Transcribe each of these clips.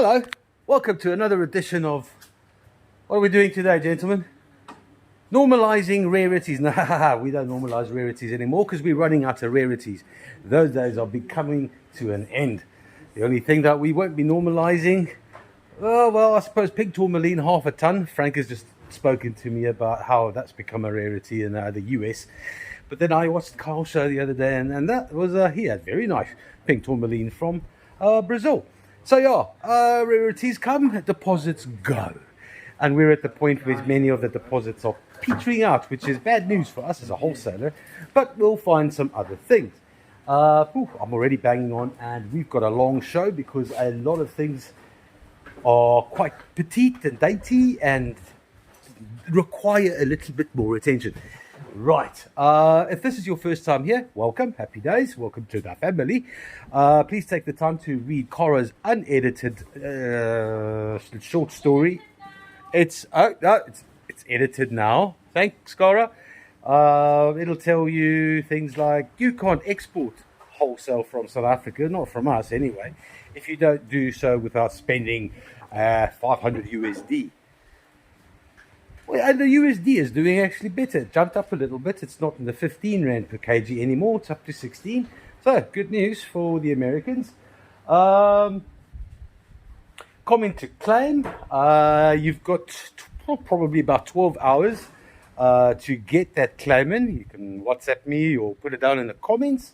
Hello, welcome to another edition of, what are we doing today, gentlemen? Normalizing rarities. No, we don't normalize rarities anymore because we're running out of rarities. Those days are becoming to an end. The only thing that we won't be normalizing, well, I suppose pink tourmaline, half a ton. Frank has just spoken to me about how that's become a rarity in the US. But then I watched Carl's show the other day, and that was, he had very nice pink tourmaline from Brazil. So yeah, rarities come, deposits go. And we're at the point where many of the deposits are petering out, which is bad news for us as a wholesaler, but we'll find some other things. I'm already banging on, and we've got a long show because a lot of things are quite petite and dainty and require a little bit more attention. Right, if this is your first time here, welcome, happy days, welcome to the family. Please take the time to read Cara's unedited short story. It's edited now. Thanks, Cara. It'll tell you things like you can't export wholesale from South Africa, not from us anyway, if you don't do so without spending 500 USD. Well, and the USD is doing actually better. It jumped up a little bit. It's not in the 15 Rand per kg anymore. It's up to 16. So, good news for the Americans. Comment to claim. You've got probably about 12 hours to get that claim in. You can WhatsApp me or put it down in the comments.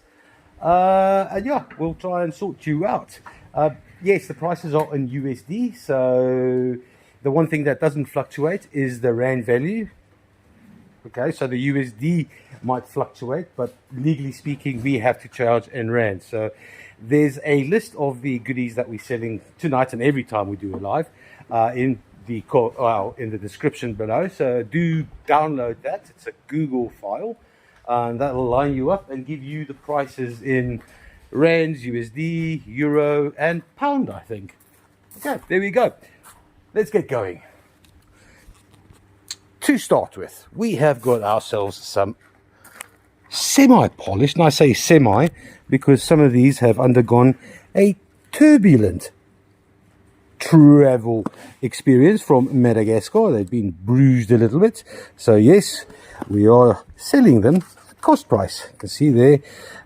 And yeah, we'll try and sort you out. Yes, the prices are in USD. So the one thing that doesn't fluctuate is the Rand value. Okay, so the USD might fluctuate, but legally speaking, we have to charge in Rand. So there's a list of the goodies that we're selling tonight and every time we do a live in the description below. So do download that. It's a Google file, and that'll line you up and give you the prices in Rands, USD, Euro, and Pound, I think. Okay, there we go. Let's get going. To start with, we have got ourselves some semi-polished, and I say semi because some of these have undergone a turbulent travel experience from Madagascar. They've been bruised a little bit. So yes, we are selling them cost price. You can see there,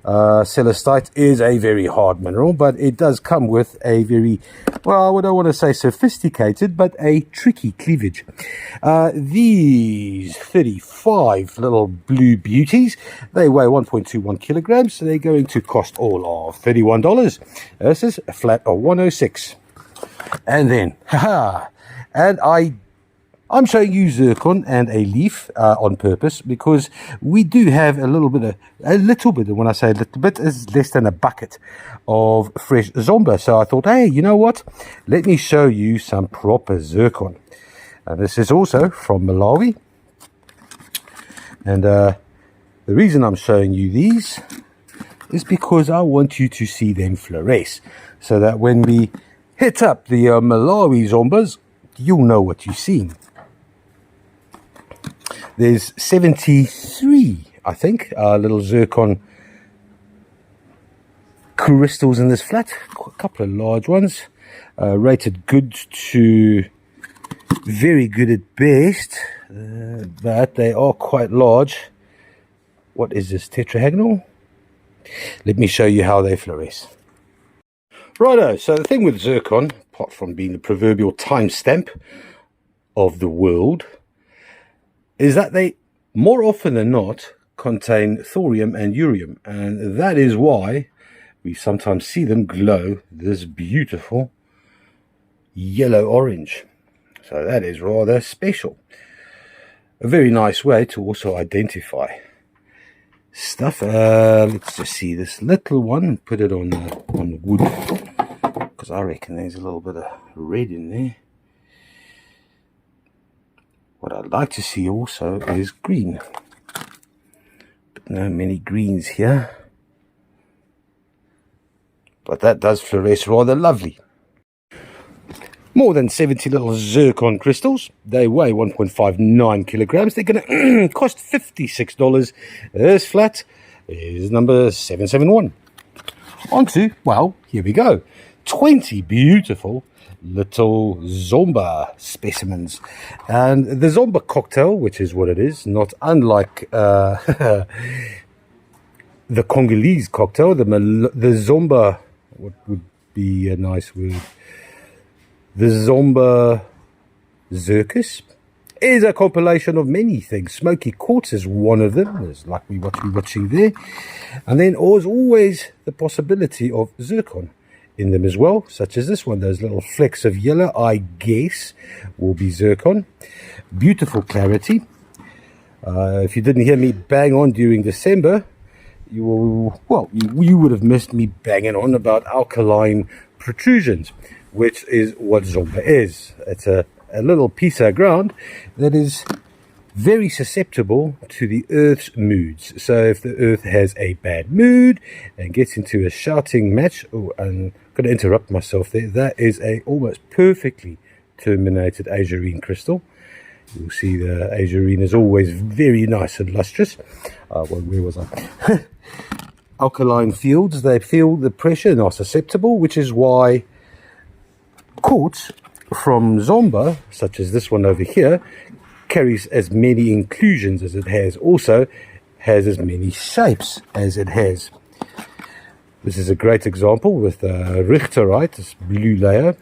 celestite is a very hard mineral, but it does come with a very, well, I don't want to say sophisticated, but a tricky cleavage. These 35 little blue beauties, they weigh 1.21 kilograms, so they're going to cost all of $31. This is a flat of 106. And then, and I'm showing you zircon and a leaf on purpose because we do have a little bit of, when I say a little bit, is less than a bucket of fresh zomba. So I thought, hey, you know what? Let me show you some proper zircon. And this is also from Malawi. And the reason I'm showing you these is because I want you to see them fluoresce. So that when we hit up the Malawi zombas, you'll know what you're seeing. There's 73, I think, little zircon crystals in this flat. A couple of large ones, rated good to very good at best, but they are quite large. What is this, tetrahedral? Let me show you how they fluoresce. Righto, so the thing with zircon, apart from being the proverbial timestamp of the world, is that they, more often than not, contain thorium and urium. And that is why we sometimes see them glow this beautiful yellow-orange. So that is rather special. A very nice way to also identify stuff. Let's just see this little one, put it on wood, because I reckon there's a little bit of red in there. What I'd like to see also is green, but no many greens here. But that does fluoresce rather lovely. More than 70 little zircon crystals. They weigh 1.59 kilograms. They're going to cost $56. This flat is number 771. On to, well, here we go. 20 beautiful little Zomba specimens. And the Zomba cocktail, which is what it is, not unlike the Congolese cocktail, the Zomba, what would be a nice word? The Zomba Circus is a compilation of many things. Smoky Quartz is one of them, there's like what we're watching there. And then there's always the possibility of zircon in them as well, such as this one. Those little flecks of yellow, I guess, will be zircon. Beautiful clarity. If you didn't hear me bang on during December, you would have missed me banging on about alkaline protrusions, which is what Zomba is. It's a little piece of ground that is very susceptible to the Earth's moods. So if the Earth has a bad mood and gets into a shouting match, oh, I'm going to interrupt myself there, that is a almost perfectly terminated azurine crystal. You'll see the azurine is always very nice and lustrous. Where was I? Alkaline fields, they feel the pressure and are susceptible, which is why quartz from Zomba, such as this one over here, carries as many inclusions as it has, also has as many shapes as it has. This is a great example with Richterite, this blue layer,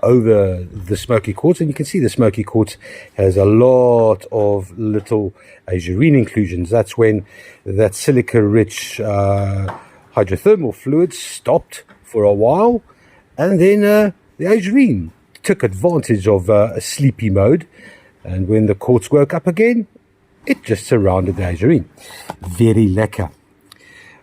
over the smoky quartz, and you can see the smoky quartz has a lot of little azurine inclusions. That's when that silica-rich hydrothermal fluid stopped for a while, and then the azurine took advantage of a sleepy mode, and when the quartz woke up again, it just surrounded the azurine. Very lekker.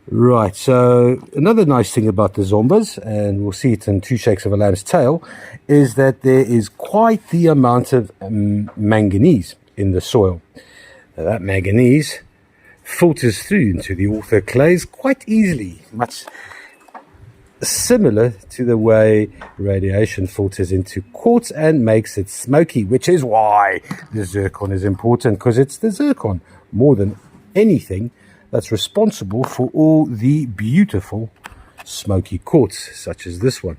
Right, so another nice thing about the Zombas, and we'll see it in Two Shakes of a Lamb's Tail, is that there is quite the amount of manganese in the soil. Now, that manganese filters through into the orthoclase quite easily, much similar to the way radiation filters into quartz and makes it smoky, which is why the zircon is important, because it's the zircon more than anything that's responsible for all the beautiful smoky quartz, such as this one.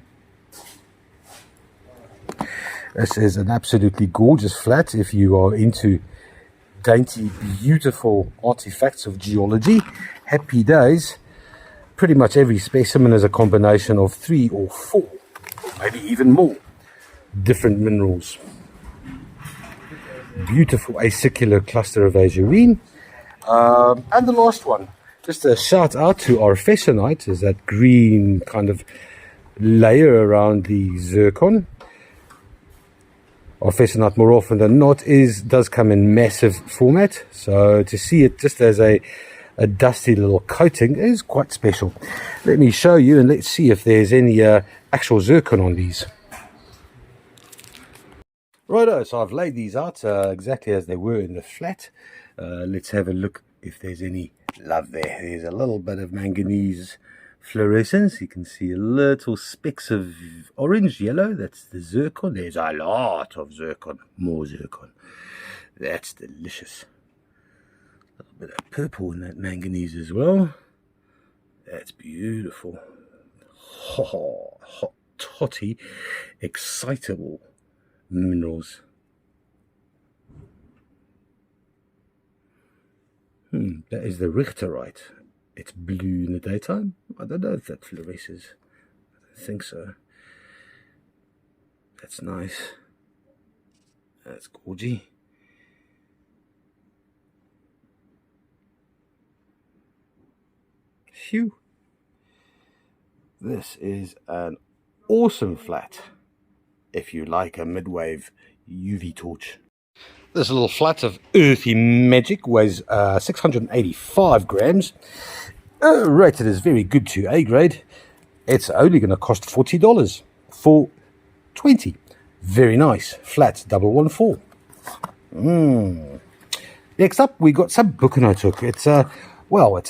This is an absolutely gorgeous flat if you are into dainty, beautiful artifacts of geology. Happy days. Pretty much every specimen is a combination of 3 or 4, maybe even more, different minerals. Beautiful acicular cluster of azurine. And the last one, just a shout out to arfesonite, is that green kind of layer around the zircon. Arfesonite, more often than not, does come in massive format, so to see it just as a dusty little coating is quite special. Let me show you, and let's see if there's any actual zircon on these. Righto, so I've laid these out exactly as they were in the flat. Let's have a look if there's any love there. There's a little bit of manganese fluorescence. You can see a little specks of orange yellow. That's the zircon. There's a lot of zircon, more zircon. That's delicious. A little bit of purple in that manganese as well. That's beautiful. Hot, totty, excitable minerals. That is the Richterite. It's blue in the daytime. I don't know if that fluoresces. I don't think so. That's nice. That's gorgy. Phew. This is an awesome flat if you like a mid-wave UV torch. This little flat of earthy magic weighs 685 grams. Rated as very good to A grade. It's only going to cost $40 for 20. Very nice. Flat 114. Next up, we got some Bucanotuk. It's a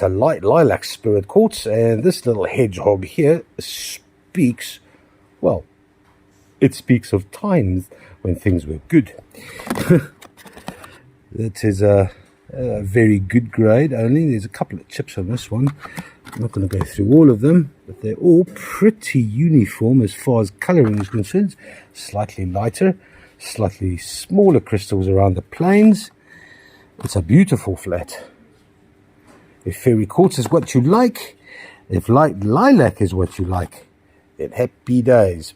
light lilac spirit quartz, and this little hedgehog here speaks, well, it speaks of times when things were good. That is a very good grade only. There's a couple of chips on this one. I'm not going to go through all of them, but they're all pretty uniform as far as colouring is concerned. Slightly lighter, slightly smaller crystals around the planes. It's a beautiful flat. If fairy quartz is what you like, if light lilac is what you like, then happy days.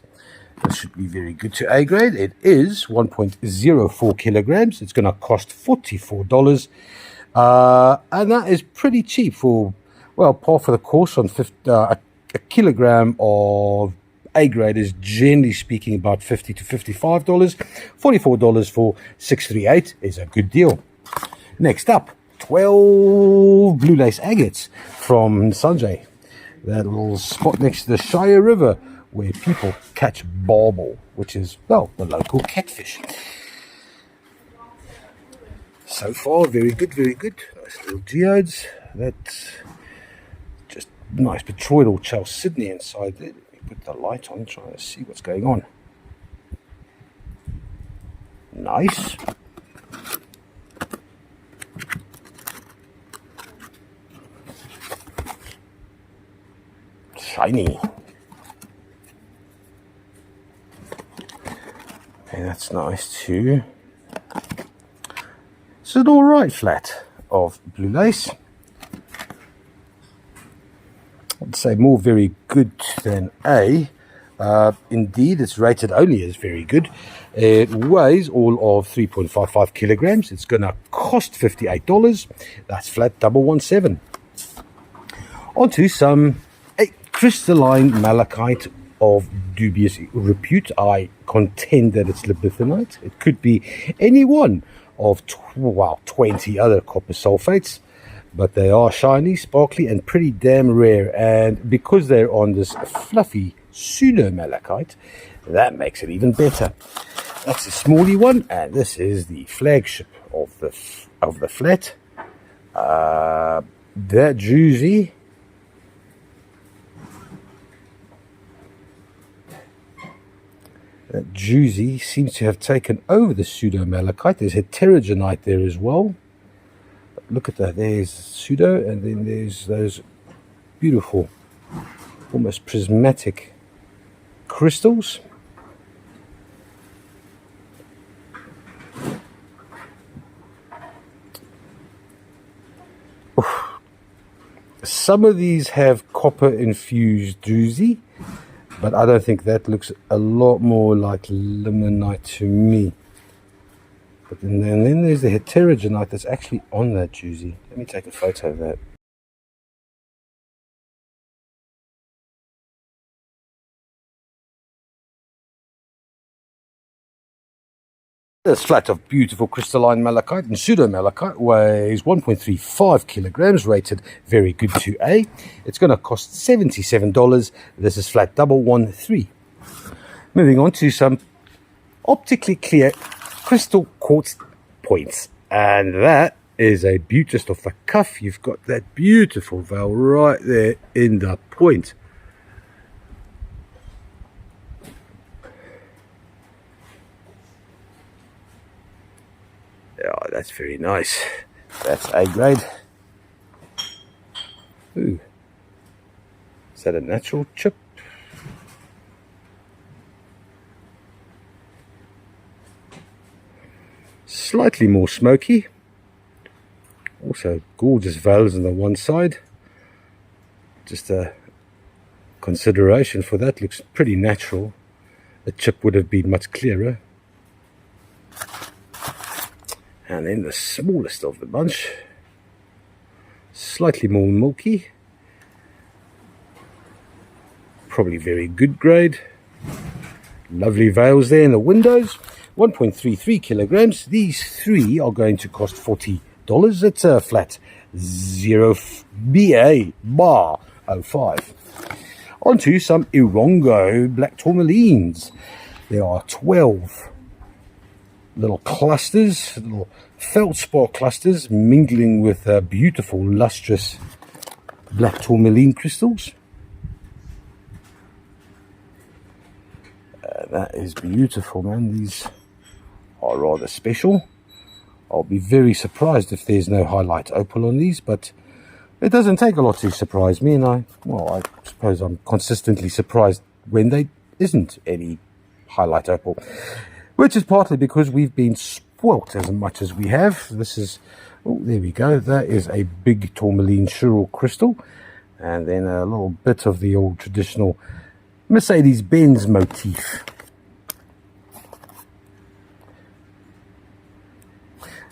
This should be very good to A grade. It is 1.04 kilograms. It's going to cost $44. And that is pretty cheap for, well, par for the course on a kilogram of A grade is generally speaking about $50 to $55. $44 for 638 is a good deal. Next up, 12 blue lace agates from Sanjay. That little spot next to the Shire River where people catch barbel, which is, well, the local catfish. So far, very good, very good. Nice little geodes. That's just nice petroidal chalcedony inside there. Let me put the light on, trying to see what's going on. Nice. Shiny. Okay, that's nice too. It's an alright flat of blue lace. I'd say more very good than A. Indeed, it's rated only as very good. It weighs all of 3.55 kilograms. It's going to cost $58. That's flat 117. Onto some crystalline malachite of dubious repute. I contend that it's lithonite. It could be any one of 20 other copper sulfates, but they are shiny, sparkly, and pretty damn rare. And because they're on this fluffy pseudo malachite, that makes it even better. That's a smally one, and this is the flagship of the flat. That juicy. That juicy seems to have taken over the pseudo malachite. There's heterogenite there as well. Look at that. There's pseudo, and then there's those beautiful, almost prismatic crystals. Oof. Some of these have copper infused druzy, but I don't think that looks a lot more like limonite to me. But then there's the heterogenite that's actually on that juicy. Let me take a photo of that. This flat of beautiful crystalline malachite and pseudo malachite weighs 1.35 kilograms, rated very good to A. It's going to cost $77. This is flat 113. Moving on to some optically clear crystal quartz points, and that is a beaut just off the cuff. You've got that beautiful veil right there in the point. Oh, that's very nice. That's A grade. Ooh. Is that a natural chip? Slightly more smoky. Also gorgeous veils on the one side. Just a consideration for that. Looks pretty natural. The chip would have been much clearer. And then the smallest of the bunch, slightly more milky, probably very good grade. Lovely veils there in the windows. 1.33 kilograms. These three are going to cost $40. It's a flat 0 BA bar 05. Onto some Irongo black tourmalines. There are 12 little clusters, little feldspar clusters mingling with beautiful lustrous black tourmaline crystals. That is beautiful, man. These are rather special. I'll be very surprised if there's no highlight opal on these, but It doesn't take a lot to surprise me, and I suppose I'm consistently surprised when there isn't any highlight opal, which is partly because we've been spoilt as much as we have. This is, oh, there we go. That is a big tourmaline Shirl crystal, and then a little bit of the old traditional Mercedes-Benz motif.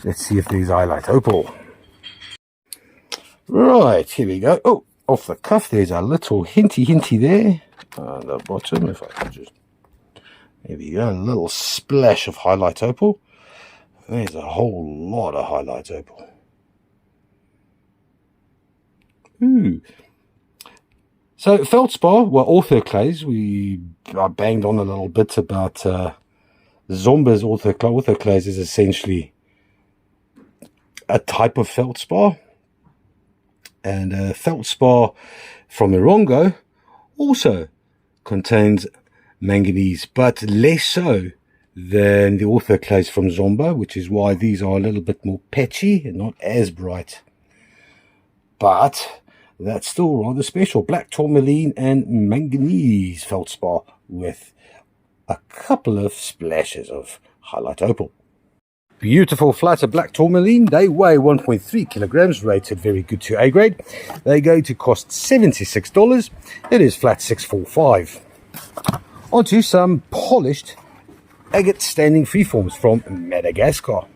Let's see if there's highlight opal. Right, here we go. Oh, off the cuff, there's a little hinty there on the bottom. If I can just, there we go, a little splash of highlight opal. There's a whole lot of highlight opal. Ooh. So feldspar, well, orthoclase, I banged on a little bit about Zomba's orthoclase is essentially a type of feldspar. And feldspar from Irongo also contains manganese, but less so than the orthoclase from Zomba, which is why these are a little bit more patchy and not as bright. But that's still rather special. Black tourmaline and manganese feldspar with a couple of splashes of highlight opal. Beautiful flatter black tourmaline. They weigh 1.3 kilograms, rated very good to A grade. They go to cost $76. It is flat 645. Onto some polished agate standing freeforms from Madagascar.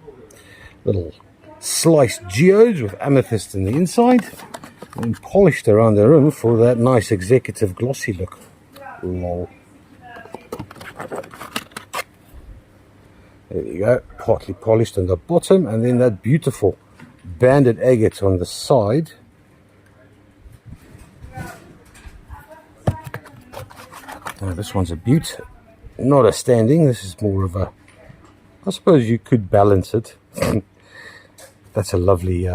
Little sliced geodes with amethyst in the inside and polished around the rim for that nice executive glossy look. Lol. There you go, partly polished on the bottom, and then that beautiful banded agate on the side. Now this one's a beaut, not a standing. This is more of a, I suppose you could balance it. That's a lovely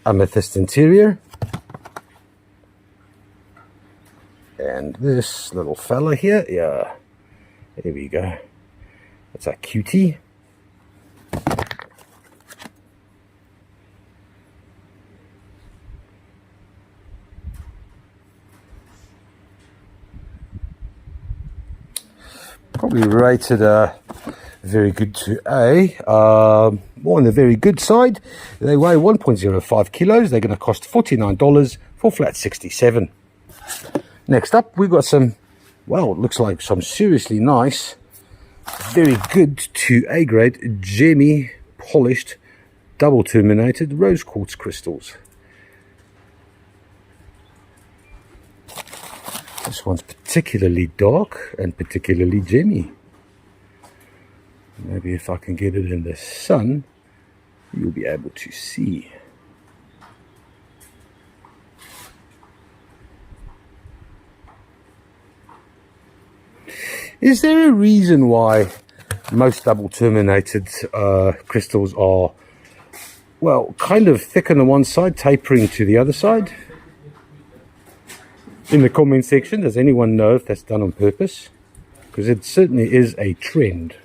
amethyst interior. And this little fella here, yeah, there we go. That's a cutie. Probably rated very good to A. More on the very good side. They weigh 1.05 kilos. They're going to cost $49 for flat 67. Next up, we've got some, well, it looks like some seriously nice, very good to A grade, gemmy, polished, double terminated rose quartz crystals. This one's particularly dark and particularly gemmy. Maybe if I can get it in the sun, you'll be able to see. Is there a reason why most double terminated crystals are, well, kind of thick on the one side, tapering to the other side? In the comment section, does anyone know if that's done on purpose? Because it certainly is a trend.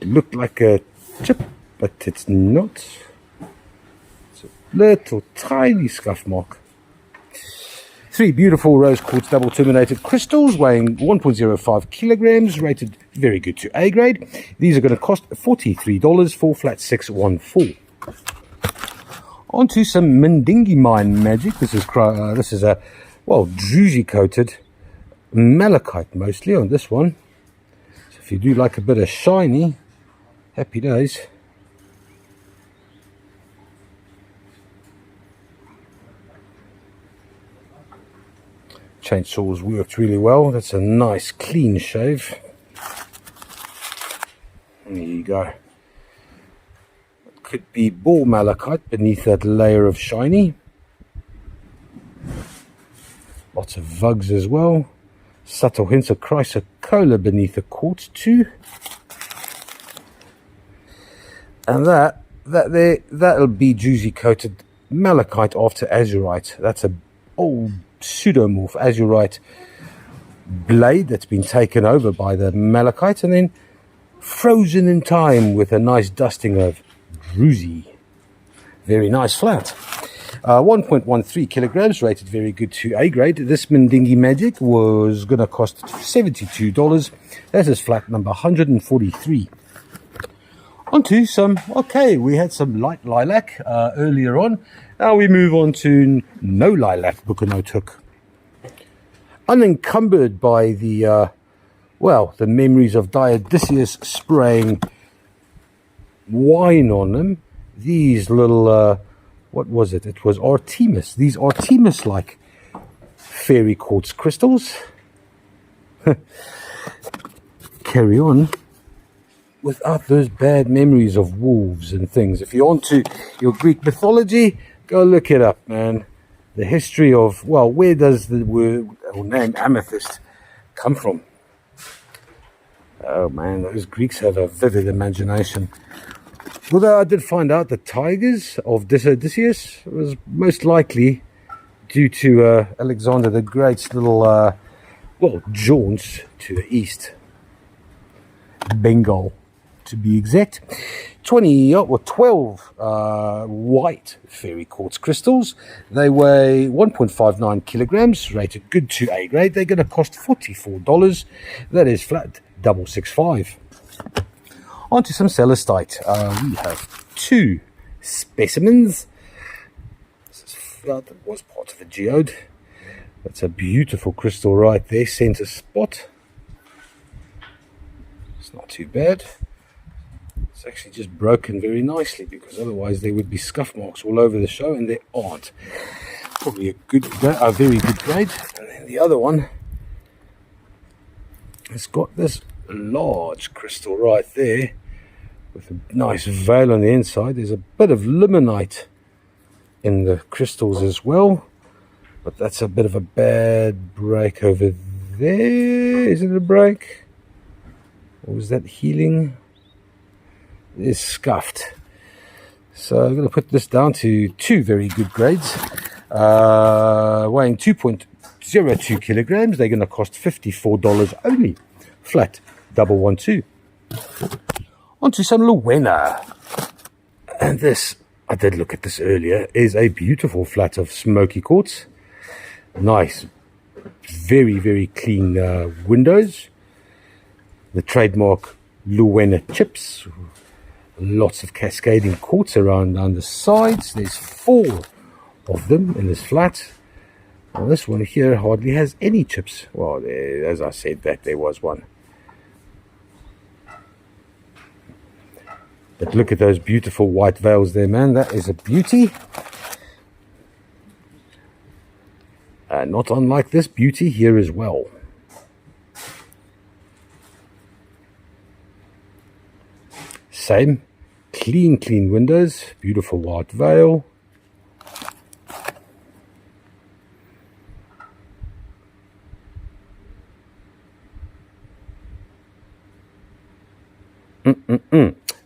It looked like a chip, but it's not. It's a little tiny scuff mark. 3 beautiful rose quartz double terminated crystals weighing 1.05 kilograms, rated very good to A grade. These are going to cost $43 for flat 614. Onto some Mendingi Mine magic. This is a, well, druzy coated malachite mostly on this one. So if you do like a bit of shiny, happy days. Chainsaw's worked really well. That's a nice clean shave. There you go. Could be ball malachite beneath that layer of shiny. Lots of vugs as well. Subtle hints of chrysocolla beneath the quartz too. And that'll be juicy coated malachite after azurite. That's a old pseudomorph azurite blade that's been taken over by the malachite and then frozen in time with a nice dusting of druzy. Very nice flat. 1.13 kilograms, rated very good to A grade. This Mandingi Magic was going to cost $72. That is flat number 143. Onto some, okay, we had some light lilac earlier on. Now we move on to no lilac Bucanote hook. Unencumbered by the, well, the memories of Dionysius spraying wine on them. These little, what was it? It was Artemis. These Artemis-like fairy quartz crystals. Carry on. Without those bad memories of wolves and things. If you're onto your Greek mythology, go look it up, man. The history of, well, where does the word or name amethyst come from? Oh man, those Greeks have a vivid imagination. Although I did find out the tigers of Odysseus was most likely due to Alexander the Great's little, well, jaunts to the east. Bengal, to be exact. 12 white fairy quartz crystals. They weigh 1.59 kilograms, rated good to A grade. They're going to cost $44. That is flat 665. Onto some celestite. We have two specimens. This is that was part of a geode. That's a beautiful crystal right there, center spot. It's not too bad. It's actually just broken very nicely, because otherwise there would be scuff marks all over the show, and there aren't. Probably a very good grade. And then the other one has got this large crystal right there with a nice veil on the inside. There's a bit of limonite in the crystals as well, but that's a bit of a bad break over there. Is it a break? Or was that healing? It is scuffed. So I'm going to put this down to two very good grades, weighing 2.02 kilograms. They're going to cost $54 only. Flat 112. Onto some Luena. And this, I did look at this earlier, is a beautiful flat of smoky quartz. Nice, very, very clean windows. The trademark Luena chips. Lots of cascading quartz around down the sides. There's 4 of them in this flat. Well, this one here hardly has any chips. Well, as I said, there was one. But look at those beautiful white veils there, man. That is a beauty. Not unlike this beauty here as well. Same. Clean windows. Beautiful white veil.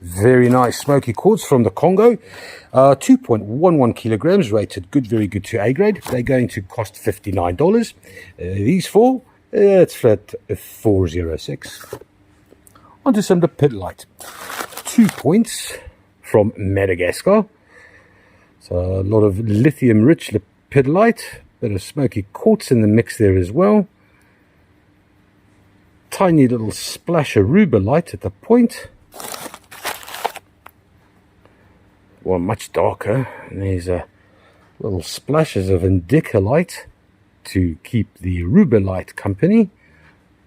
Very nice smoky quartz from the Congo. 2.11 kilograms, rated good, very good to A grade. They're going to cost $59. These 4, it's flat 406. Onto some lepidolite. 2 points from Madagascar. So a lot of lithium-rich lepidolite. Bit of smoky quartz in the mix there as well. Tiny little splash of rubellite at the point. Well, much darker. And there's little splashes of indicolite to keep the rubellite company.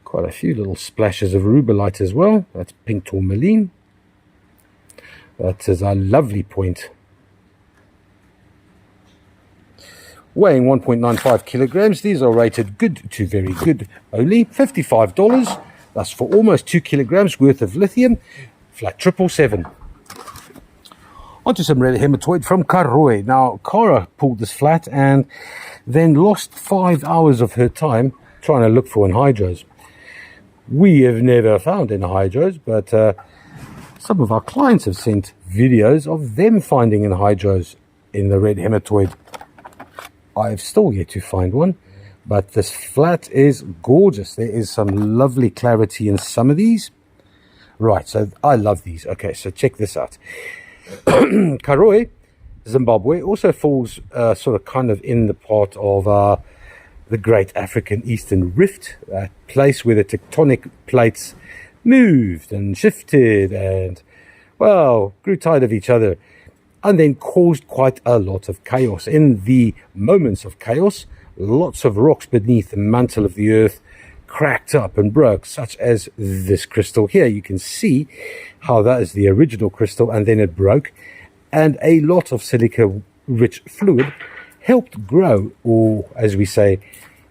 Quite a few little splashes of rubellite as well. That's pink tourmaline. That is a lovely point. Weighing 1.95 kilograms. These are rated good to very good only. $55. That's for almost 2 kilograms worth of lithium. Flat 777. Onto some red hematoid from Karoi. Now, Cara pulled this flat and then lost 5 hours of her time trying to look for anhydros. We have never found anhydros, but some of our clients have sent videos of them finding anhydros in the red hematoid. I have still yet to find one, but this flat is gorgeous. There is some lovely clarity in some of these. Right, so I love these. Okay, so check this out. Karoi Zimbabwe also falls sort of kind of in the part of the Great African Eastern Rift, that place where the tectonic plates moved and shifted and, well, grew tired of each other, and then caused quite a lot of chaos. In the moments of chaos, lots of rocks beneath the mantle of the earth cracked up and broke, such as this crystal here. You can see how that is the original crystal, and then it broke, and a lot of silica-rich fluid helped grow, or as we say,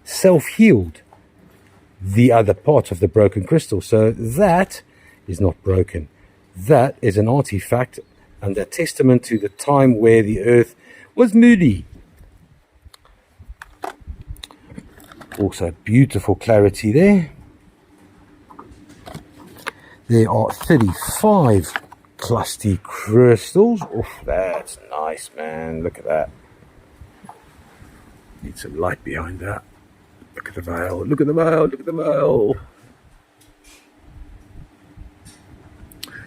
self-healed the other part of the broken crystal. So that is not broken. That is an artifact and a testament to the time where the earth was moody. Also beautiful clarity there. There are 35 clusty crystals. Oh, that's nice, man. Look at that. Need some light behind that. Look at the veil. Look at the veil. Look at the veil.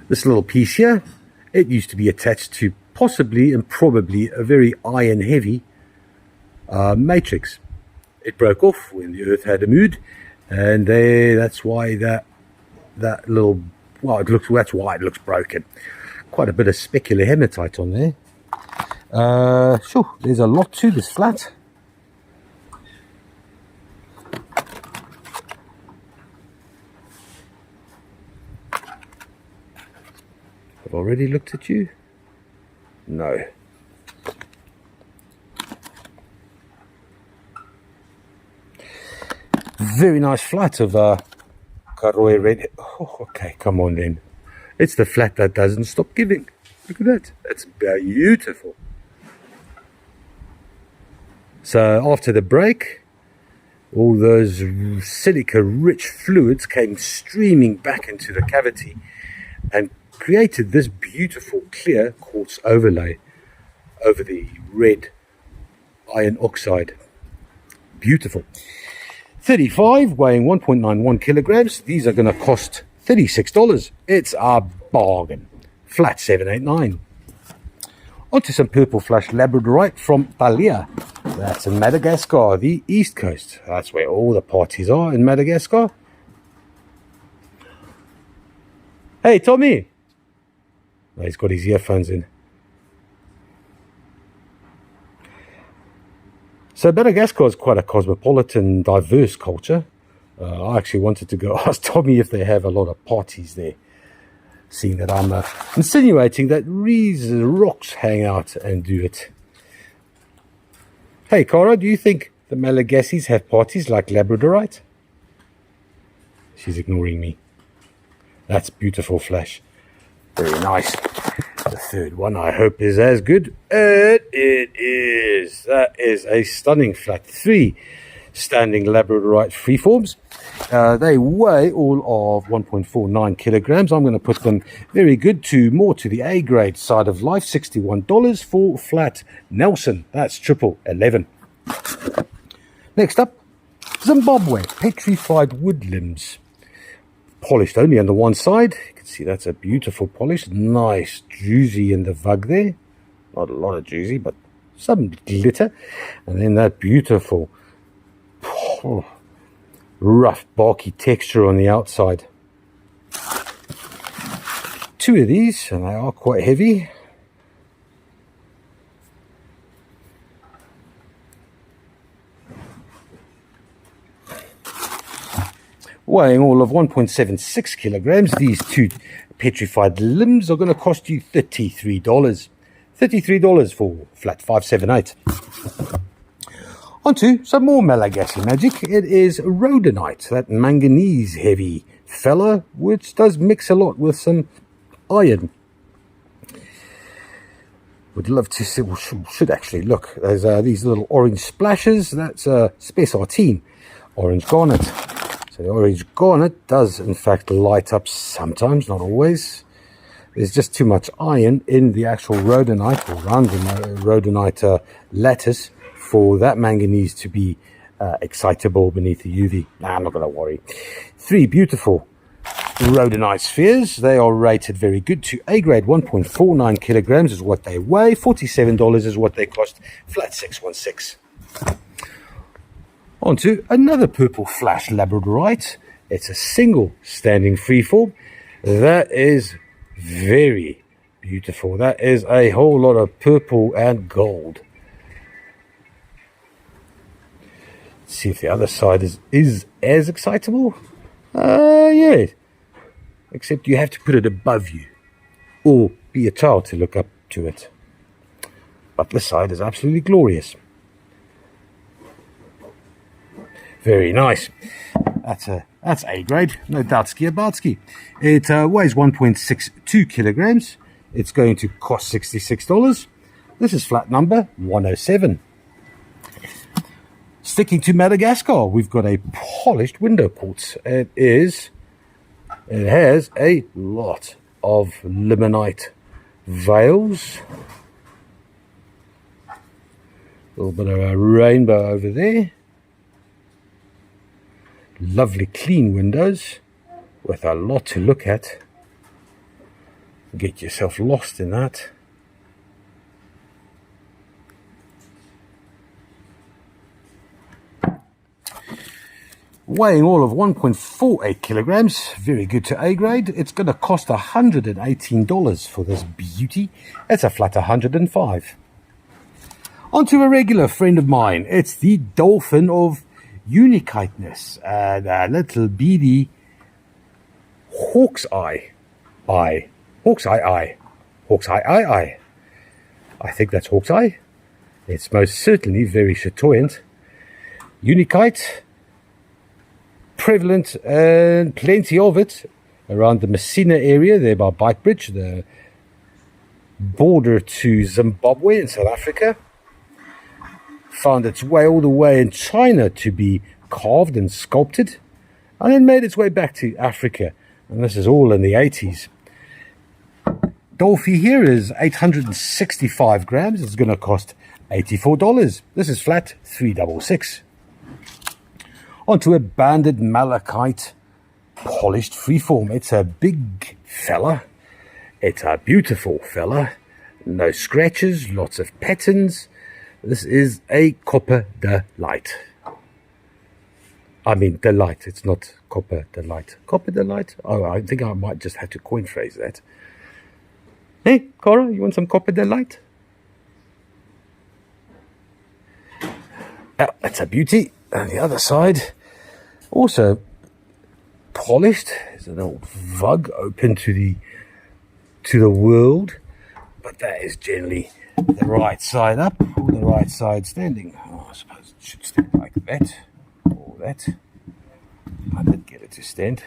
This little piece here, it used to be attached to possibly and probably a very iron heavy matrix. It broke off when the earth had a mood, and that's why that little, well, that's why it looks broken. Quite a bit of specular hematite on there. Sure, there's a lot to this flat. I've already looked at you? No. Very nice flat of Karoi red. Oh, okay, come on then. It's the flat that doesn't stop giving. Look at that. That's beautiful. So after the break, all those silica-rich fluids came streaming back into the cavity and created this beautiful clear quartz overlay over the red iron oxide. Beautiful. 35, weighing 1.91 kilograms. These are going to cost $36. It's a bargain. Flat 789. Onto some purple flash labradorite from Thalia. That's in Madagascar, the east coast. That's where all the parties are, in Madagascar. Hey, Tommy. Oh, he's got his earphones in. So Madagascar is quite a cosmopolitan, diverse culture. I actually wanted to go ask Tommy if they have a lot of parties there, seeing that I'm insinuating that these rocks hang out and do it. Hey, Cara, do you think the Malagassies have parties like labradorite? She's ignoring me. That's beautiful flash. Very nice. The third one, I hope, is as good. And it is. That is a stunning flat. 3 standing labradorite freeforms. They weigh all of 1.49 kilograms. I'm going to put them very good to more to the A grade side of life. $61 for flat Nelson. That's 1111. Next up, Zimbabwe petrified wood limbs. Polished only on the one side. You can see that's a beautiful polish. Nice juicy in the vug there. Not a lot of juicy, but some glitter. And then that beautiful rough barky texture on the outside. 2 of these, and they are quite heavy. Weighing all of 1.76 kilograms, these 2 petrified limbs are going to cost you $33. $33 for flat 578. Onto some more Malagasy magic. It is rhodonite, that manganese heavy fella, which does mix a lot with some iron. Would love to see, well, should actually look. There's these little orange splashes. That's spessartine, orange garnet. So the orange garnet does in fact light up sometimes, not always. There's just too much iron in the actual rhodonite, or around the rhodonite lattice, for that manganese to be excitable beneath the UV. Nah, I'm not going to worry. 3 beautiful rhodonite spheres. They are rated very good to A grade. 1.49 kilograms is what they weigh. $47 is what they cost. Flat 616. On to another purple flash labradorite. It's a single standing freeform. That is very beautiful. That is a whole lot of purple and gold. Let's see if the other side is as excitable. Yeah. Except you have to put it above you, or be a child to look up to it. But this side is absolutely glorious. Very nice. That's A grade, no doubtski about ski. It weighs 1.62 kilograms. It's going to cost $66. This is flat number 107. Sticking to Madagascar, we've got a polished window quartz. It has a lot of limonite veils. A little bit of a rainbow over there. Lovely clean windows with a lot to look at. Get yourself lost in that. Weighing all of 1.48 kilograms, very good to A grade. It's going to cost $118 for this beauty. It's a flat 105. On to a regular friend of mine. It's the dolphin of uniqueness, a little beady hawk's eye. Hawk's eye. I think that's hawk's eye. It's most certainly very chatoyant. Uniquite, prevalent and plenty of it around the Messina area, there by Beitbridge, the border to Zimbabwe and South Africa. Found its way all the way in China to be carved and sculpted, and then made its way back to Africa, and this is all in the 80s. Dolphy here is 865 grams. It's going to cost $84. This is flat 366. Onto a banded malachite polished freeform. It's a big fella. It's a beautiful fella. No scratches, lots of patterns. This is a copper delight. I mean delight, it's not copper delight. Copper delight? Oh, I think I might just have to coin phrase that. Hey, Cora, you want some copper delight? Oh, that's a beauty. And the other side, also polished. There's an old vug open to the world. But that is generally the right side up or the right side standing. Oh, I suppose it should stand like that or that. I did get it to stand.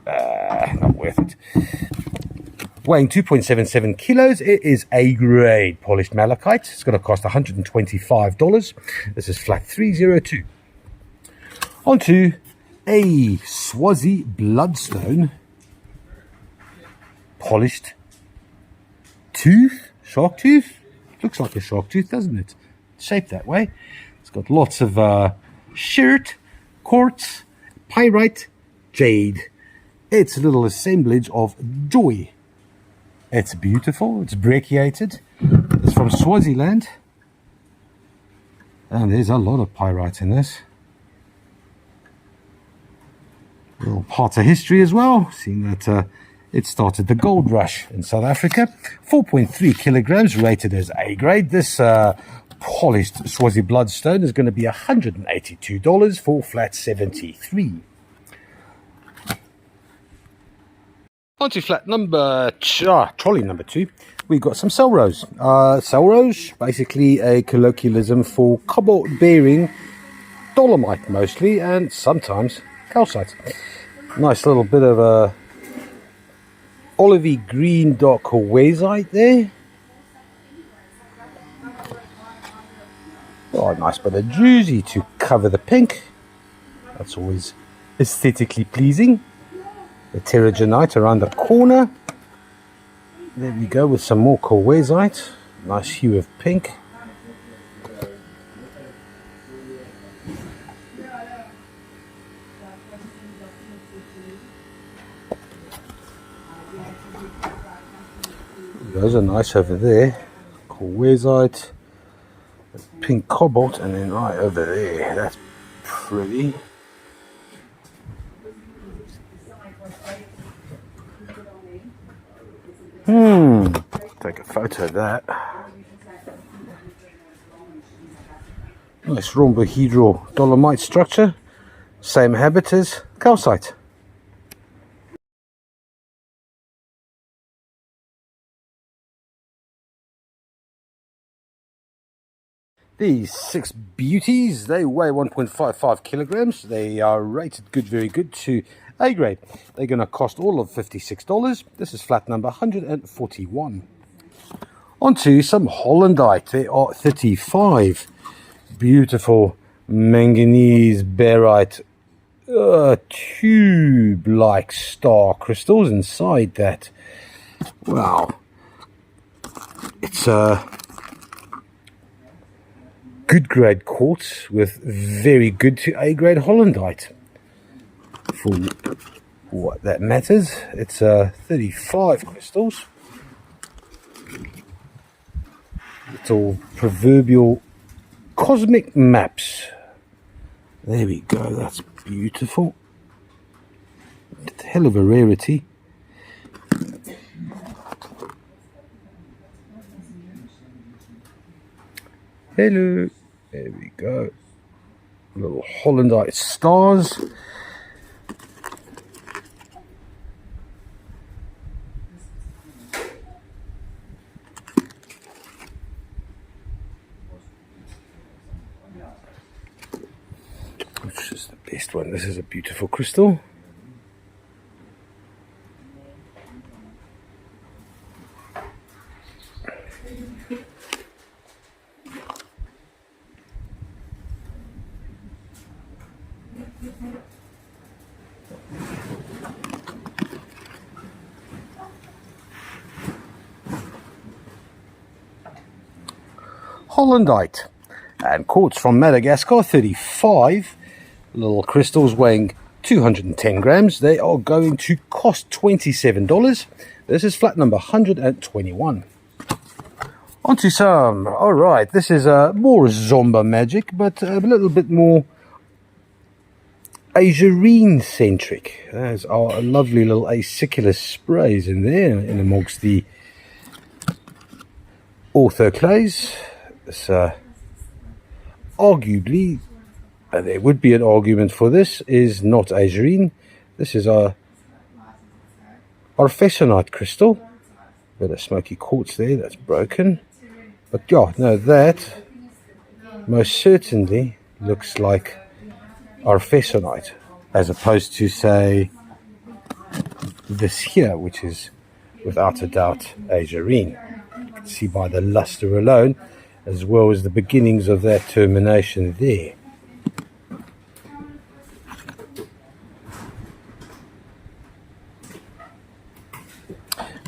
Not worth it. Weighing 2.77 kilos, it is A grade polished malachite. It's going to cost $125. This is flat 302. Onto a Swazi bloodstone polished shark tooth. Looks like a shark tooth, doesn't it? It's shaped that way. It's got lots of sheart, quartz, pyrite, jade. It's a little assemblage of joy. It's beautiful. It's brachiated. It's from Swaziland. And there's a lot of pyrite in this. Little part of history as well, seeing that it started the gold rush in South Africa. 4.3 kilograms, rated as A grade. This polished Swazi bloodstone is going to be $182 for flat 73. On to flat number trolley number 2. We've got some cell rows. Cell rows, basically a colloquialism for cobalt bearing dolomite mostly, and sometimes calcite. Nice little bit of a olivey green dark quartzite there. Oh, nice bit of druzy to cover the pink. That's always aesthetically pleasing. The pterogenite around the corner. There we go with some more quartzite. Nice hue of pink. Those are nice over there. Kuwait, pink cobalt, and then right over there. That's pretty. Take a photo of that. Nice rhombohedral dolomite structure. Same habit as calcite. These 6 beauties, they weigh 1.55 kilograms. They are rated good, very good to A grade. They're going to cost all of $56. This is flat number 141. Onto some Hollandite. There are 35 beautiful manganese barite tube-like star crystals inside that. Wow. It's a good grade quartz with very good to A grade Hollandite. For what that matters, it's 35 crystals. Little proverbial cosmic maps. There we go, that's beautiful. It's a hell of a rarity. Hello. There we go. Little Hollandite stars. Which is the best one? This is a beautiful crystal. Hollandite and quartz from Madagascar, 35 little crystals weighing 210 grams. They are going to cost $27. This is flat number 121. Onto some, alright, this is more Zomba magic, but a little bit more azurine centric. There's our lovely little aciculus sprays in there, in amongst the orthoclase. It's arguably, there would be an argument for this, is not azurine. This is our orphesonite crystal. Bit of smoky quartz there, that's broken. But yeah, no, that most certainly looks like orphesonite, as opposed to, say, this here, which is without a doubt azurine. You can see by the luster alone, as well as the beginnings of that termination there.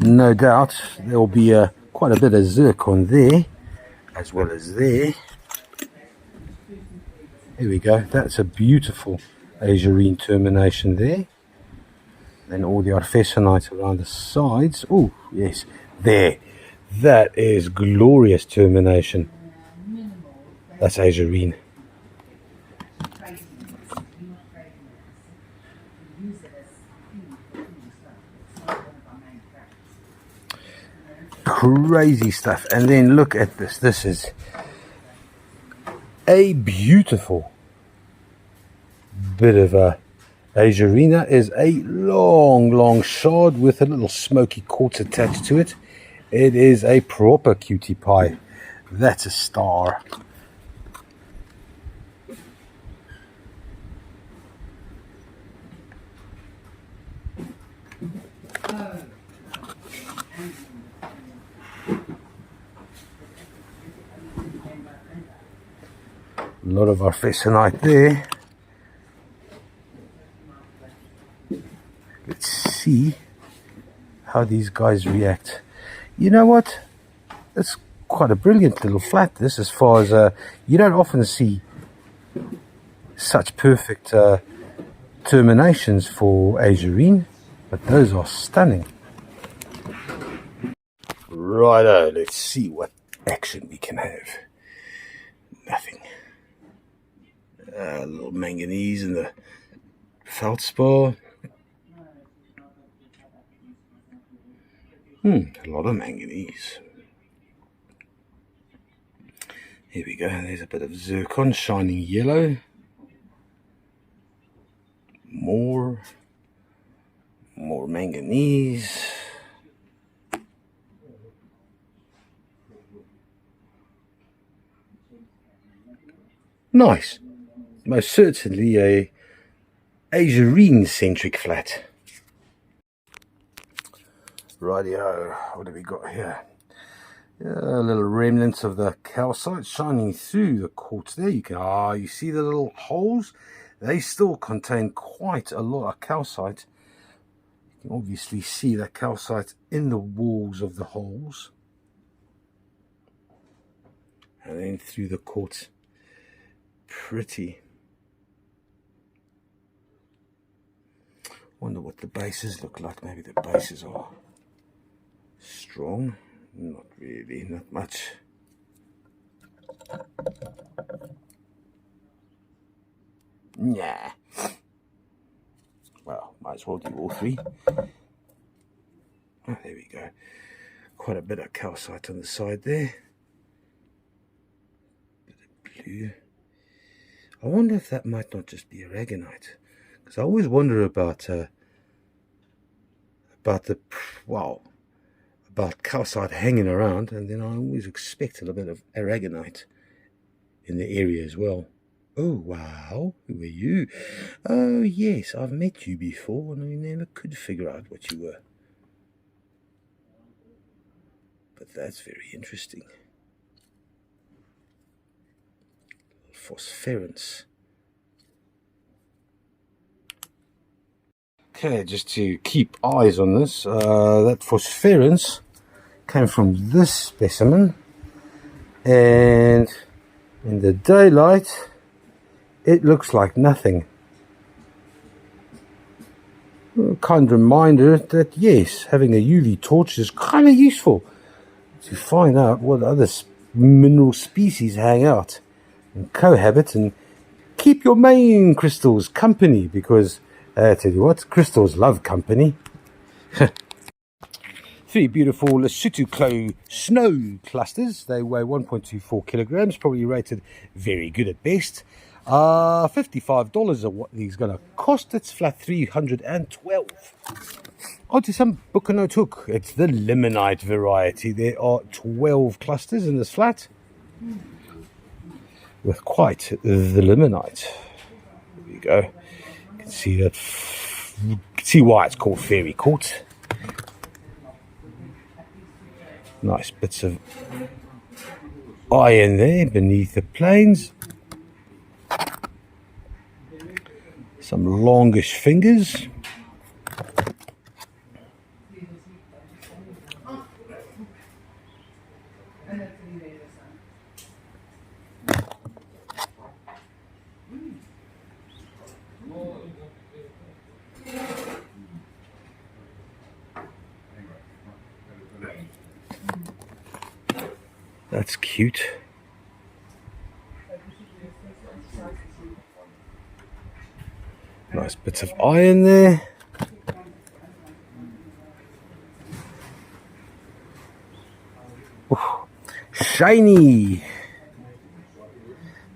No doubt there will be quite a bit of zircon there, as well as there. There we go, that's a beautiful azurine termination there. Then all the orphesonite around the sides. Oh yes, there. That is glorious termination. That's azurine. Crazy stuff. And then look at this. This is a beautiful bit of a azurina. Is a long shard with a little smoky quartz attached to it. It is a proper cutie pie. That's a star. A lot of orphesonite there. Let's see how these guys react. You know what? It's quite a brilliant little flat, this, as far as you don't often see such perfect terminations for azurine, but those are stunning. Righto, let's see what action we can have. Nothing. A little manganese in the feldspar. A lot of manganese. Here we go, there's a bit of zircon shining yellow. More manganese. Nice. Most certainly a azurine-centric flat. Rightio, what have we got here? A little remnants of the calcite shining through the quartz there. You see the little holes? They still contain quite a lot of calcite. You can obviously see the calcite in the walls of the holes. And then through the quartz. Pretty. Wonder what the bases look like. Maybe the bases are strong. Not really, not much. Nah. Well, might as well do all three. Oh, there we go. Quite a bit of calcite on the side there. Bit of blue. I wonder if that might not just be aragonite, because I always wonder about calcite hanging around, and then I always expect a little bit of aragonite in the area as well. Oh wow, who are you? Oh yes, I've met you before, and I never could figure out what you were. But that's very interesting. Phosphorance. Okay, just to keep eyes on this, that phosphorance came from this specimen, and in the daylight it looks like nothing. A kind reminder that yes, having a UV torch is kind of useful to find out what other mineral species hang out and cohabit and keep your main crystals company, because I tell you what, crystals love company. 3 beautiful Lesotho clay snow clusters. They weigh 1.24 kilograms, probably rated very good at best. $55 are what these going to cost. It's flat 312. On to some Bucanote hook. It's the limonite variety. There are 12 clusters in this flat, with quite the limonite. There we go. You can see that. You can see why it's called fairy quartz. Nice bits of iron there beneath the planes. Some longish fingers. That's cute. Nice bits of iron there. Ooh, shiny.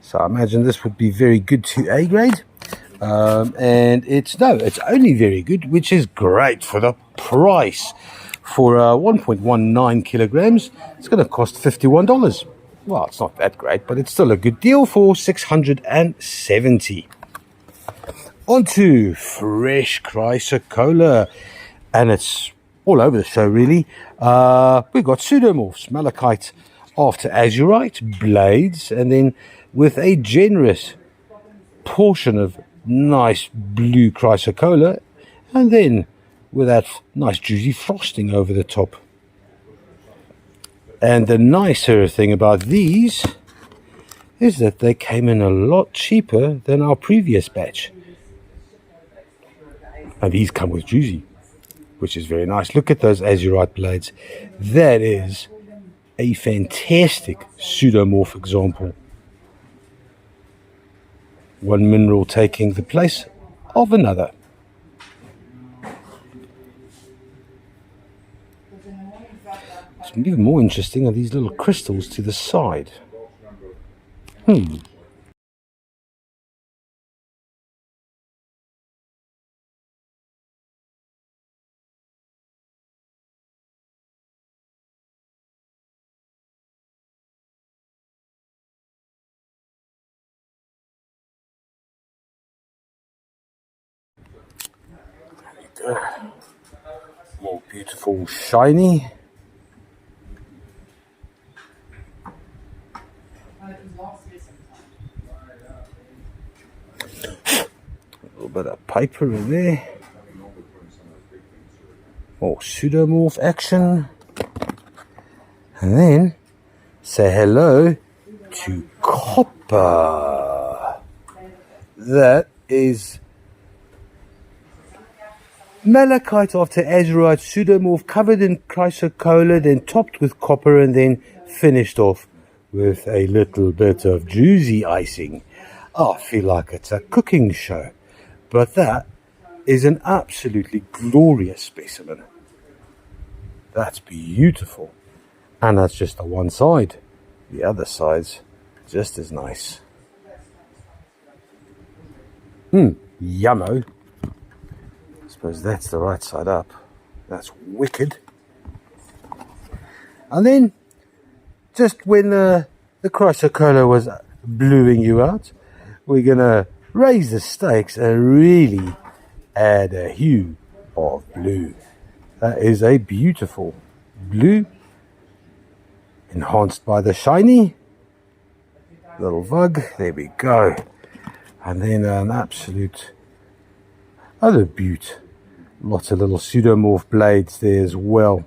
So I imagine this would be very good to A grade. And it's only very good, which is great for the price. For 1.19 kilograms, it's going to cost $51. Well, it's not that great, but it's still a good deal for $670. On to fresh chrysocolla, and it's all over the show really. We've got pseudomorphs, malachite after azurite, blades, and then with a generous portion of nice blue chrysocolla, and then with that nice juicy frosting over the top. And the nicer thing about these is that they came in a lot cheaper than our previous batch. And these come with juicy, which is very nice. Look at those azurite blades. That is a fantastic pseudomorph example. One mineral taking the place of another. What's even more interesting are these little crystals to the side. More beautiful, shiny. A little bit of paper in there. More pseudomorph action. And then say hello to copper. That is malachite after azurite, pseudomorph, covered in chrysocolla, then topped with copper, and then finished off with a little bit of juicy icing. I feel like it's a cooking show, but that is an absolutely glorious specimen. That's beautiful. And that's just the one side. The other side's just as nice. Yummo. I suppose that's the right side up. That's wicked. And then, just when the chrysocolla was bluing you out, we're going to raise the stakes and really add a hue of blue. That is a beautiful blue, enhanced by the shiny little vug. There we go. And then an absolute other beaut. Lots of little pseudomorph blades there as well.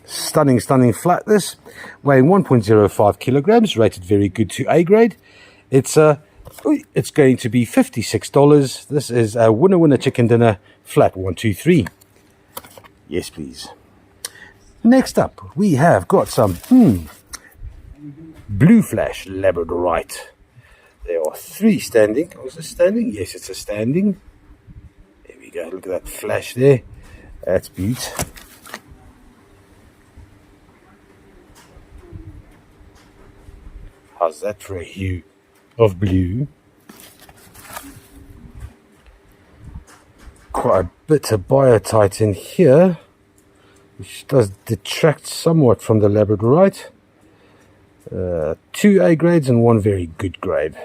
Stunning flat this, weighing 1.05 kilograms, rated very good to A grade. It's going to be $56. This is a winner chicken dinner, flat 123. Yes, please. Next up, we have got some blue flash labradorite. There are 3 standing. Oh, is it standing? Yes, it's a standing. There we go. Look at that flash there. That's beaut. How's that for a hue of blue? Quite a bit of biotite in here, which does detract somewhat from the labradorite. 2 A grades and 1 very good grade.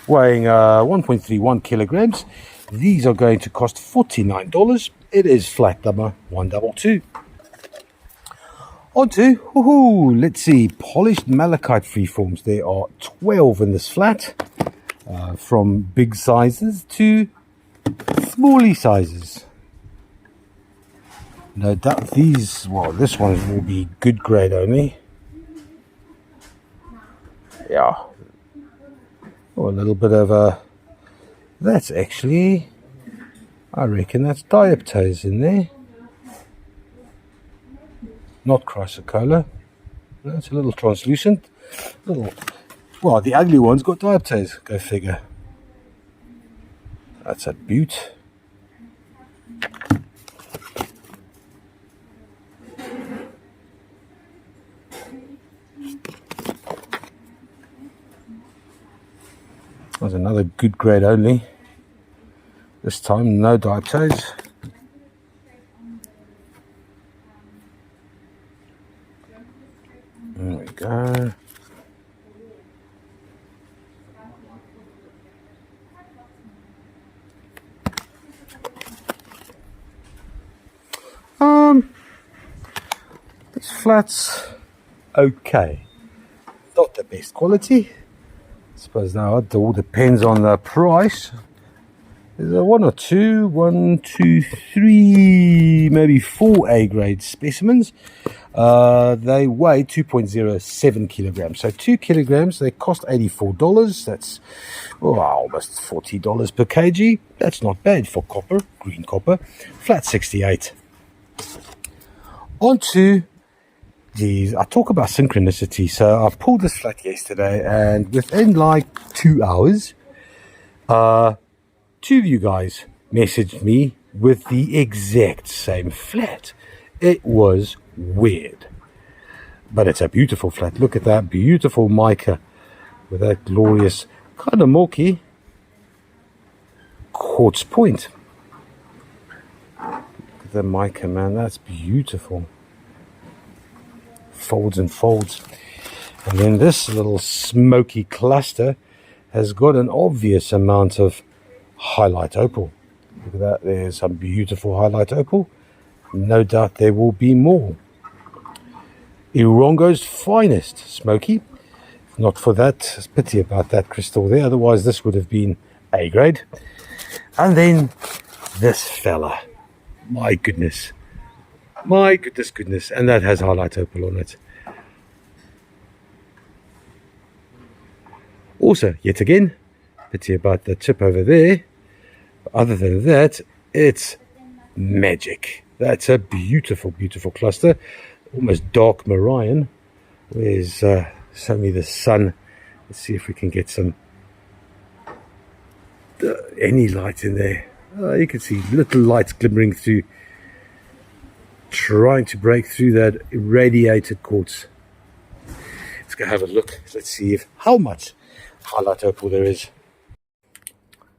Weighing 1.31 kilograms. These are going to cost $49. It is flat number 122. On to, let's see, polished malachite freeforms. There are 12 in this flat, from big sizes to smally sizes. No doubt these, well, this one will be good grade only. Yeah. Oh, a little bit of a, that's actually, I reckon that's dioptose in there. Not chrysocolla. That's a little translucent. Well, the ugly one's got dioptose. Go figure. That's a beaut. There's another good grade only. This time, no dioptose. There we go. This flat's okay. Not the best quality. I suppose now it all depends on the price. There's a one or two, 1, 2, 3, maybe 4 A-grade specimens. They weigh 2.07 kilograms. So 2 kilograms, they cost $84. That's almost $40 per kg. That's not bad for copper, green copper. Flat 68. On to these. I talk about synchronicity. So I pulled this flat yesterday, and within like 2 hours, 2 of you guys messaged me with the exact same flat. It was weird, but it's a beautiful flat. Look at that beautiful mica with that glorious kind of milky quartz point. Look at the mica, man, that's beautiful. Folds and folds. And then this little smoky cluster has got an obvious amount of highlight opal. Look at that, there's some beautiful highlight opal. No doubt there will be more. Irongo's finest smoky. If not for that, it's pity about that crystal there, otherwise this would have been A grade. And then this fella, my goodness, and that has highlight opal on it. Also, yet again, pity about the chip over there. Other than that, it's magic. That's a beautiful, beautiful cluster. Almost dark Marian. Where's show me the sun. Let's see if we can get some any light in there. You can see little lights glimmering through, trying to break through that irradiated quartz. Let's go have a look. Let's see how much highlight opal there is.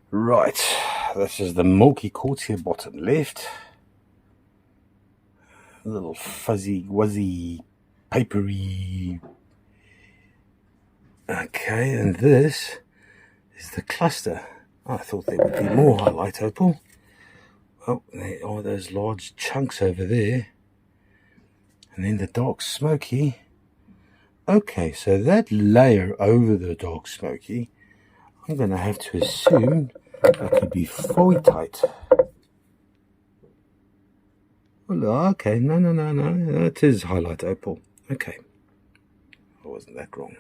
Right, this is the milky quartz here, bottom left. A little fuzzy, wuzzy, papery. Okay, and this is the cluster. I thought there would be more highlight opal. Oh, there are those large chunks over there. And then the dark smoky. Okay, so that layer over the dark smoky, I'm going to have to assume that could be foytite. Well, okay, no, it is highlight opal. Okay, I wasn't that wrong.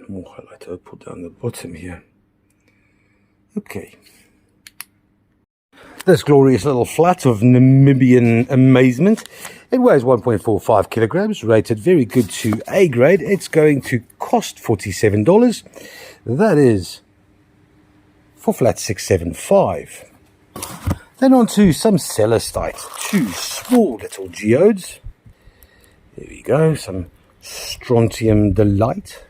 More highlight opal down the bottom here. Okay. This glorious little flat of Namibian amazement. It weighs 1.45 kilograms, rated very good to A grade. It's going to cost $47. That is for flat 675. Then on to some celestite. 2 small little geodes. There we go, some strontium delight.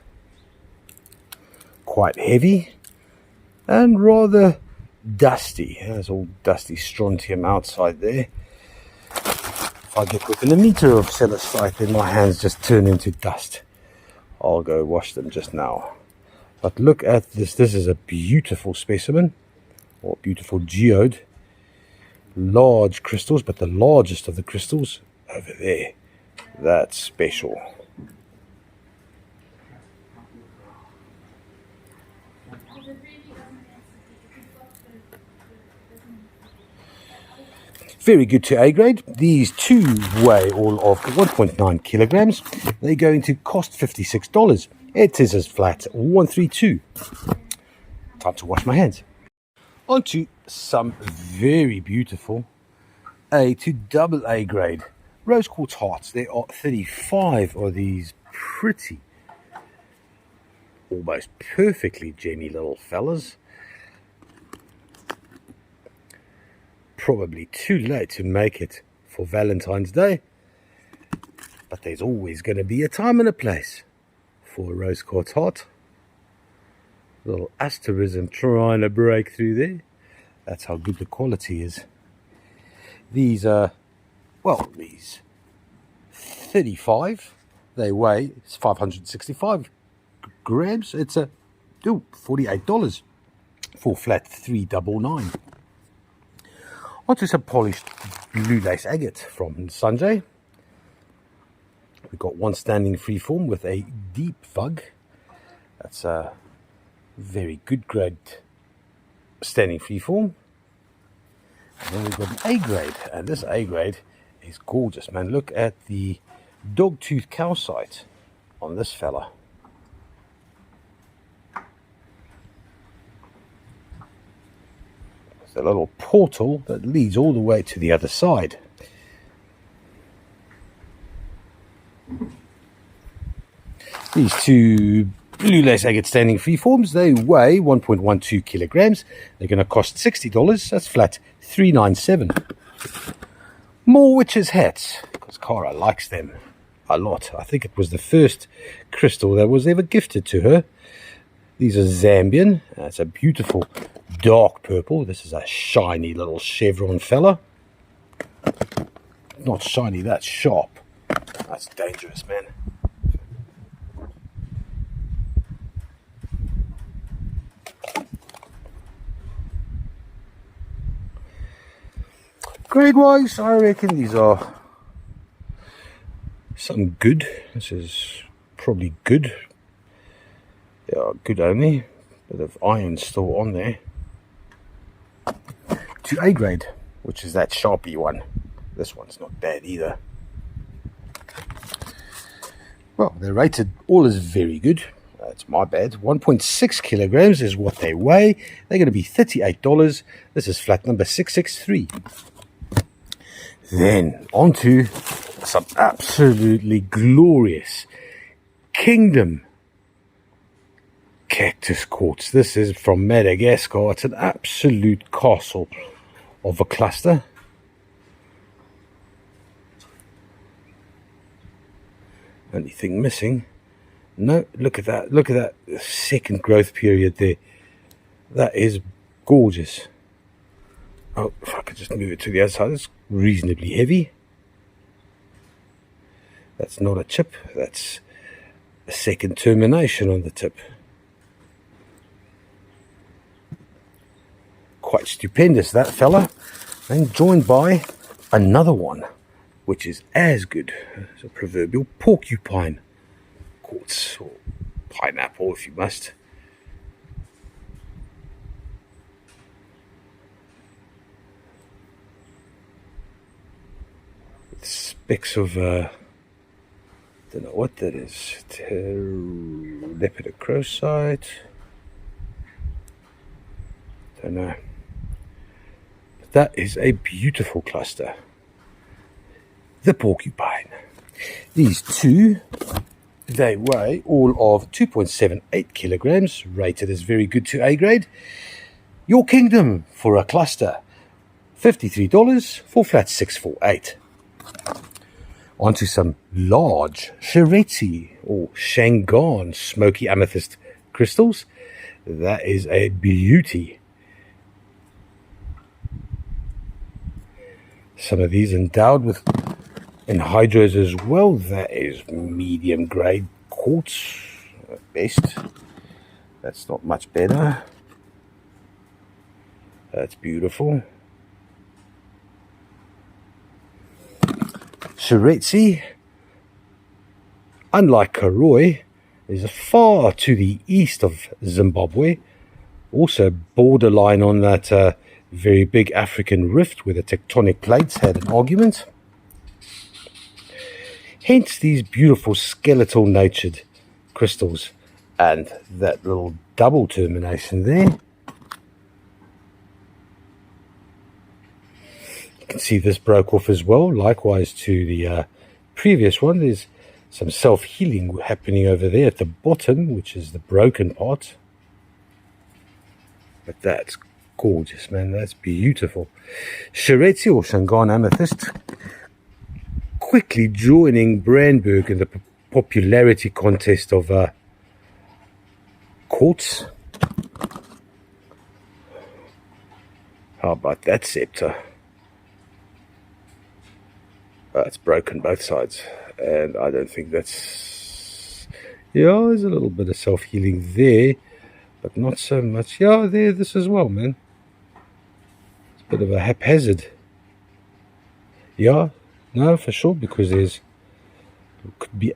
Quite heavy and rather dusty. There's all dusty strontium outside there. If I get within a meter of celestite, then my hands just turn into dust. I'll go wash them just now. But look at this. This is a beautiful specimen, or beautiful geode. Large crystals, but the largest of the crystals over there. That's special. Very good to A grade. These 2 weigh all of 1.9 kilograms. They're going to cost $56. It is as flat 132. Time to wash my hands. On to some very beautiful A to double A grade rose quartz hearts. There are 35 of these pretty, almost perfectly gemmy little fellas. Probably too late to make it for Valentine's Day, but there's always going to be a time and a place for a rose quartz heart. Little asterism trying to break through there. That's how good the quality is. These are, well, these 35, they weigh 565 grams. It's a $48 for flat 399. Onto some polished blue lace agate from Sanjay. We've got one standing freeform with a deep vug. That's a very good grade standing freeform. And then we've got an A grade, and this A grade is gorgeous, man. Look at the dogtooth calcite on this fella. There's a little portal that leads all the way to the other side. These two blue lace agate standing freeforms, they weigh 1.12 kilograms. They're going to cost $60. That's flat $397. More witches' hats, because Cara likes them a lot. I think it was the first crystal that was ever gifted to her. These are Zambian. It's a beautiful dark purple. This is a shiny little chevron fella. Not shiny, that's sharp. That's dangerous, man. Grade wise, I reckon these are something good. This is probably good. Yeah, good only. Bit of iron still on there. To A grade, which is that sharpie one. This one's not bad either. Well, they're rated all as very good. That's my bad. 1.6 kilograms is what they weigh. They're going to be $38. This is flat number 663. Then onto some absolutely glorious Kingdom cactus quartz. This is from Madagascar. It's an absolute castle of a cluster. Only thing missing. No, look at that. Look at that second growth period there. That is gorgeous. Oh, if I could just move it to the other side. It's reasonably heavy. That's not a chip. That's a second termination on the tip. Quite stupendous, that fella. And joined by another one, which is as good as a proverbial porcupine quartz, or pineapple if you must. With specks of don't know what that is. Lepidocrocite. Don't know. But that is a beautiful cluster. The porcupine. These two, they weigh all of 2.78 kilograms, rated as very good to A grade. Your Kingdom for a cluster, $53 for flat 648. Onto some large Shareti or Shangan smoky amethyst crystals. That is a beauty. Some of these endowed with anhydrous as well. That is medium grade quartz at best. That's not much better. That's beautiful. Shareti, unlike Karoi, is far to the east of Zimbabwe, also borderline on that very big African rift where the tectonic plates had an argument. Hence these beautiful skeletal natured crystals and that little double termination there. You can see this broke off as well, likewise to the previous one. There's some self-healing happening over there at the bottom, which is the broken part. But that's gorgeous, man. That's beautiful. Shareti or Shangan amethyst quickly joining Brandberg in the popularity contest of quartz. How about that scepter? It's broken both sides, and I don't think that's... Yeah, there's a little bit of self-healing there, but not so much. Yeah, this as well, man. It's a bit of a haphazard Yeah, no, for sure, because there's could be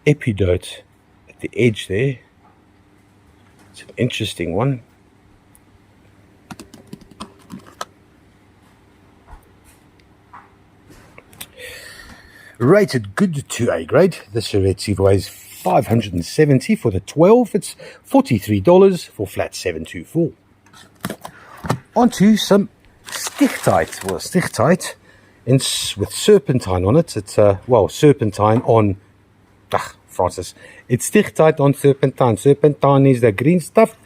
epidote at the edge there. It's an interesting one. Rated good to A grade. This red seed weighs 570 for the 12. It's $43 for flat 724. Onto some stichtite. Well, stichtite with serpentine on it. It's well, serpentine on Francis. It's stichtite on serpentine. Serpentine is the green stuff.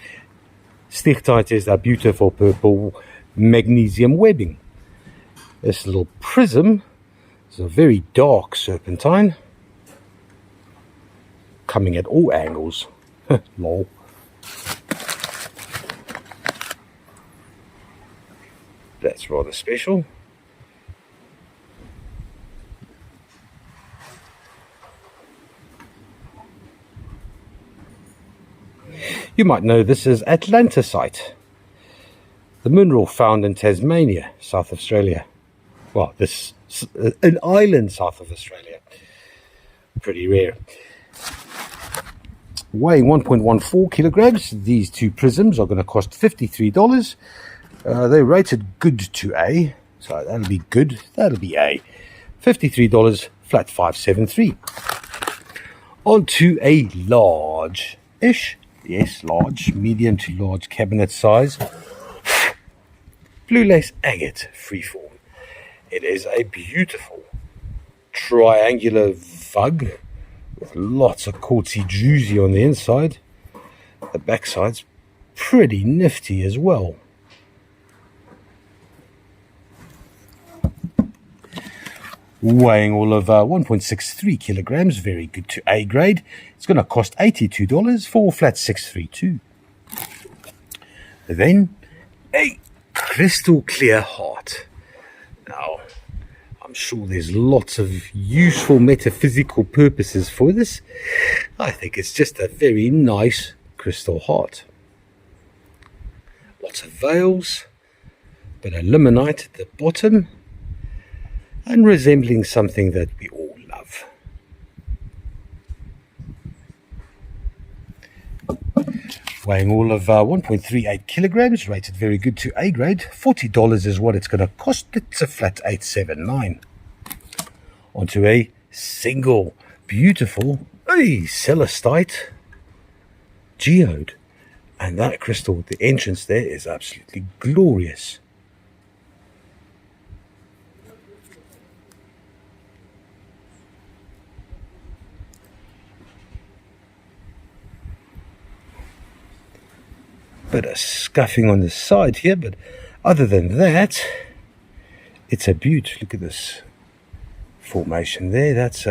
Stichtite is the beautiful purple magnesium webbing. This little prism is a very dark serpentine, coming at all angles. Lol. That's rather special. You might know this as Atlantisite, the mineral found in Tasmania, South Australia. Well, this an island south of Australia. Pretty rare. Weighing 1.14 kilograms, these two prisms are going to cost $53. They're rated good to A, so that'll be good. That'll be A. $53, flat 573. On to a large-ish, yes, large, medium to large cabinet size, blue lace agate freeform. It is a beautiful triangular vug with lots of quartzy druzy on the inside. The backside's pretty nifty as well. Weighing all of 1.63 kilograms, very good to A grade. It's going to cost $82 for flat 632. Then a crystal clear heart. Now, I'm sure there's lots of useful metaphysical purposes for this. I think it's just a very nice crystal heart. Lots of veils, but a limonite at the bottom, and resembling something that we all love. Weighing all of 1.38 kilograms, rated very good to A grade. $40 is what it's going to cost. It's a flat 879. Onto a single, beautiful celestite geode. And that crystal, the entrance there is absolutely glorious. Bit of scuffing on the side here, but other than that, it's a beaut. Look at this formation there. That's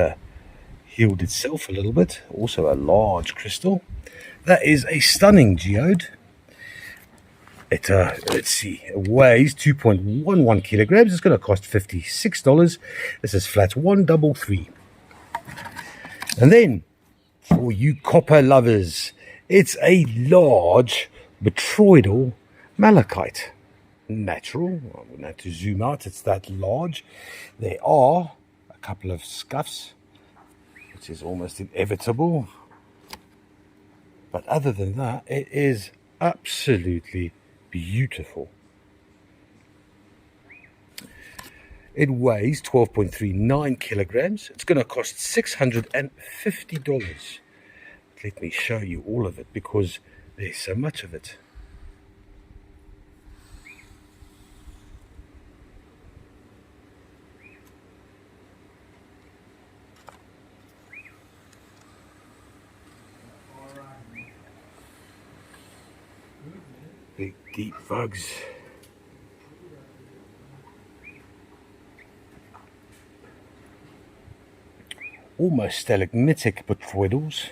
healed itself a little bit. Also a large crystal. That is a stunning geode. It let's see, it weighs 2.11 kilograms. It's going to cost $56. This is flat 133. And then for you copper lovers, it's a large botryoidal malachite. Natural. I wouldn't have to zoom out, it's that large. There are a couple of scuffs, which is almost inevitable. But other than that, it is absolutely beautiful. It weighs 12.39 kilograms. It's going to cost $650. Let me show you all of it because there's so much of it. Big deep vugs. Almost stalagmitic botryoidals.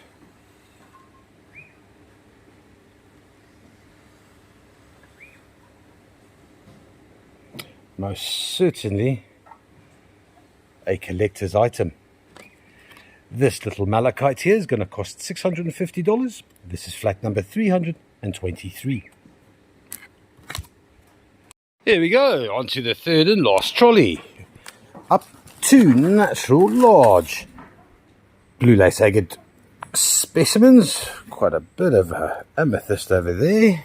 Most certainly a collector's item. This little malachite here is going to cost $650. This is flat number 323. Here we go, on to the third and last trolley. up to natural large blue lace agate specimens. Quite a bit of amethyst over there.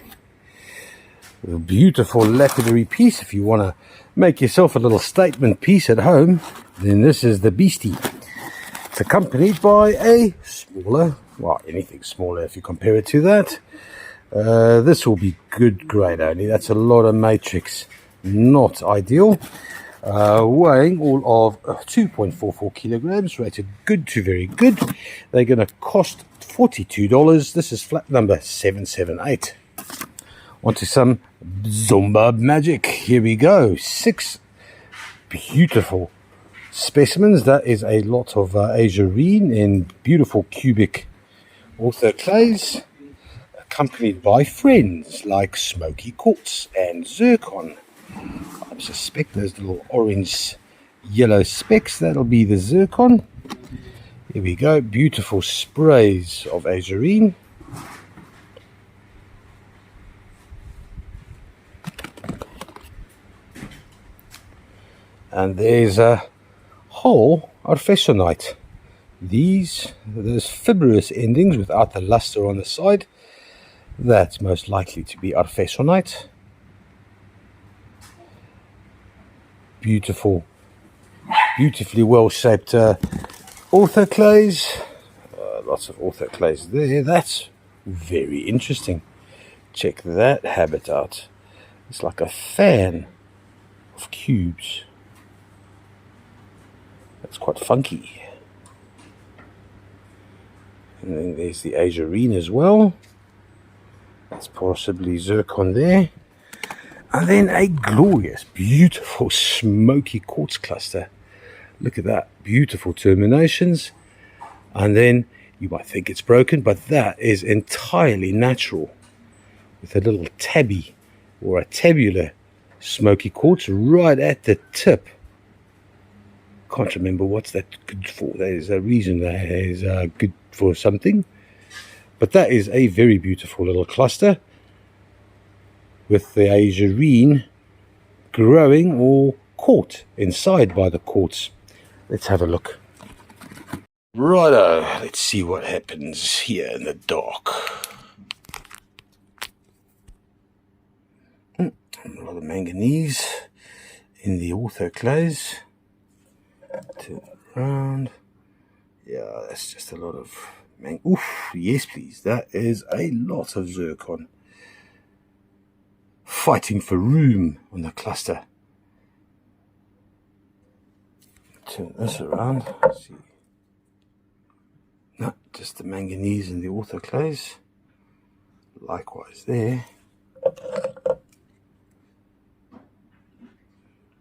A beautiful lapidary piece. If you want to make yourself a little statement piece at home, then this is the beastie. It's accompanied by a smaller, well, anything smaller if you compare it to that. This will be good grade only. That's a lot of matrix, not ideal. Weighing all of 2.44 kilograms, rated good to very good. They're going to cost $42. This is flat number 778. Onto some Zomba magic. Here we go. 6 beautiful specimens. That is a lot of azurine in beautiful cubic orthoclase, accompanied by friends like smoky quartz and zircon. I suspect those little orange yellow specks, that'll be the zircon. Here we go. Beautiful sprays of azurine. And there's a whole arfesonite. Those fibrous endings without the luster on the side, that's most likely to be arfesonite. Beautifully well shaped orthoclase. Lots of orthoclase there. That's very interesting. Check that habit out. It's like a fan of cubes. That's quite funky. And then there's the azurine as well. That's possibly zircon there. And then a glorious, beautiful, smoky quartz cluster. Look at that. Beautiful terminations. And then you might think it's broken, but that is entirely natural. With a little tabby or a tabular smoky quartz right at the tip. Can't remember what's that good for. There's a reason that is good for something. But that is a very beautiful little cluster with the azurine growing or caught inside by the quartz. Let's have a look. Righto, let's see what happens here in the dark. A lot of manganese in the orthoclase. Turn around. Yeah, that's just a lot of oof, yes please. That is a lot of zircon. Fighting for room on the cluster. Turn this around. Let's see. No, just the manganese and the orthoclase. Likewise there. A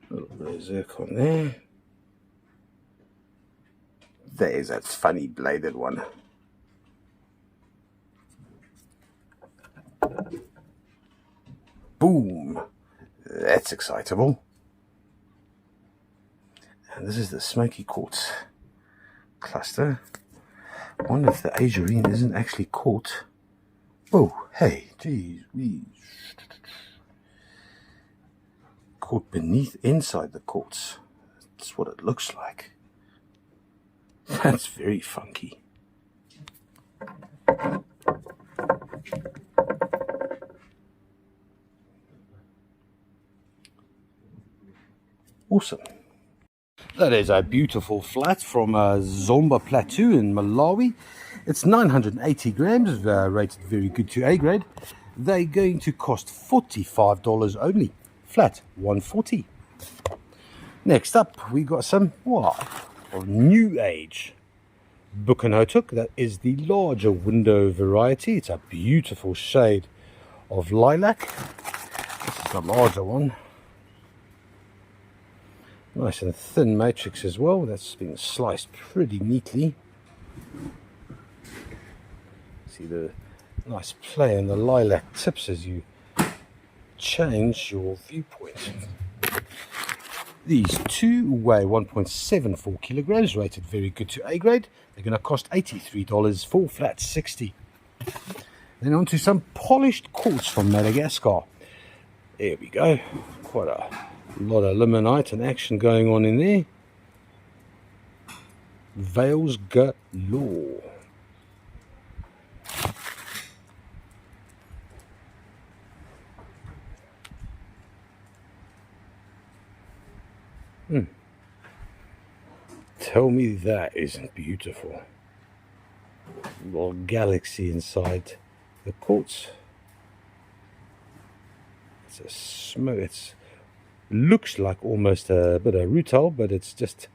little bit of zircon there. There's that funny bladed one. Boom! That's excitable. And this is the smoky quartz cluster. I wonder if the azurine isn't actually caught. Oh, hey, geez, caught beneath, inside the quartz. That's what it looks like. That's very funky. Awesome. That is a beautiful flat from Zomba Plateau in Malawi. It's 980 grams, rated very good to A grade. They're going to cost $45 only. Flat, $140. Next up, we got some of new age Buchanhotuk. That is the larger window variety. It's a beautiful shade of lilac. This is the larger one. Nice and thin matrix as well. That's been sliced pretty neatly. See the nice play in the lilac tips as you change your viewpoint. These two weigh 1.74 kilograms, rated very good to A grade. They're going to cost $83, full flat 60. Then on to some polished quartz from Madagascar. There we go. Quite a lot of limonite and action going on in there. Veils galore. Tell me that isn't beautiful. Little galaxy inside the quartz. It's a smoke. It looks like almost a bit of rutile, but it's just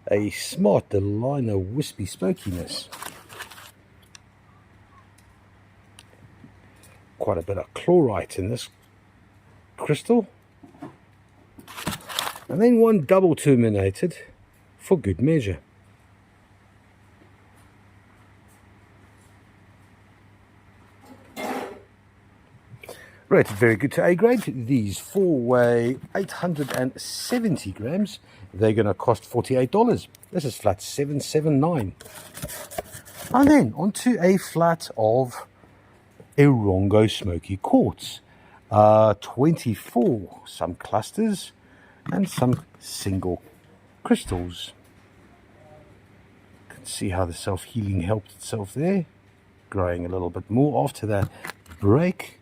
a smart little line of wispy smokiness. Quite a bit of chlorite in this crystal. And then one double terminated for good measure. Rated very good to A grade. These four weigh 870 grams. They're going to cost $48. This is flat 779. And then onto a flat of Erongo Smoky Quartz. 24, some clusters and some single crystals. You can see how the self-healing helped itself there. Growing a little bit more after that break.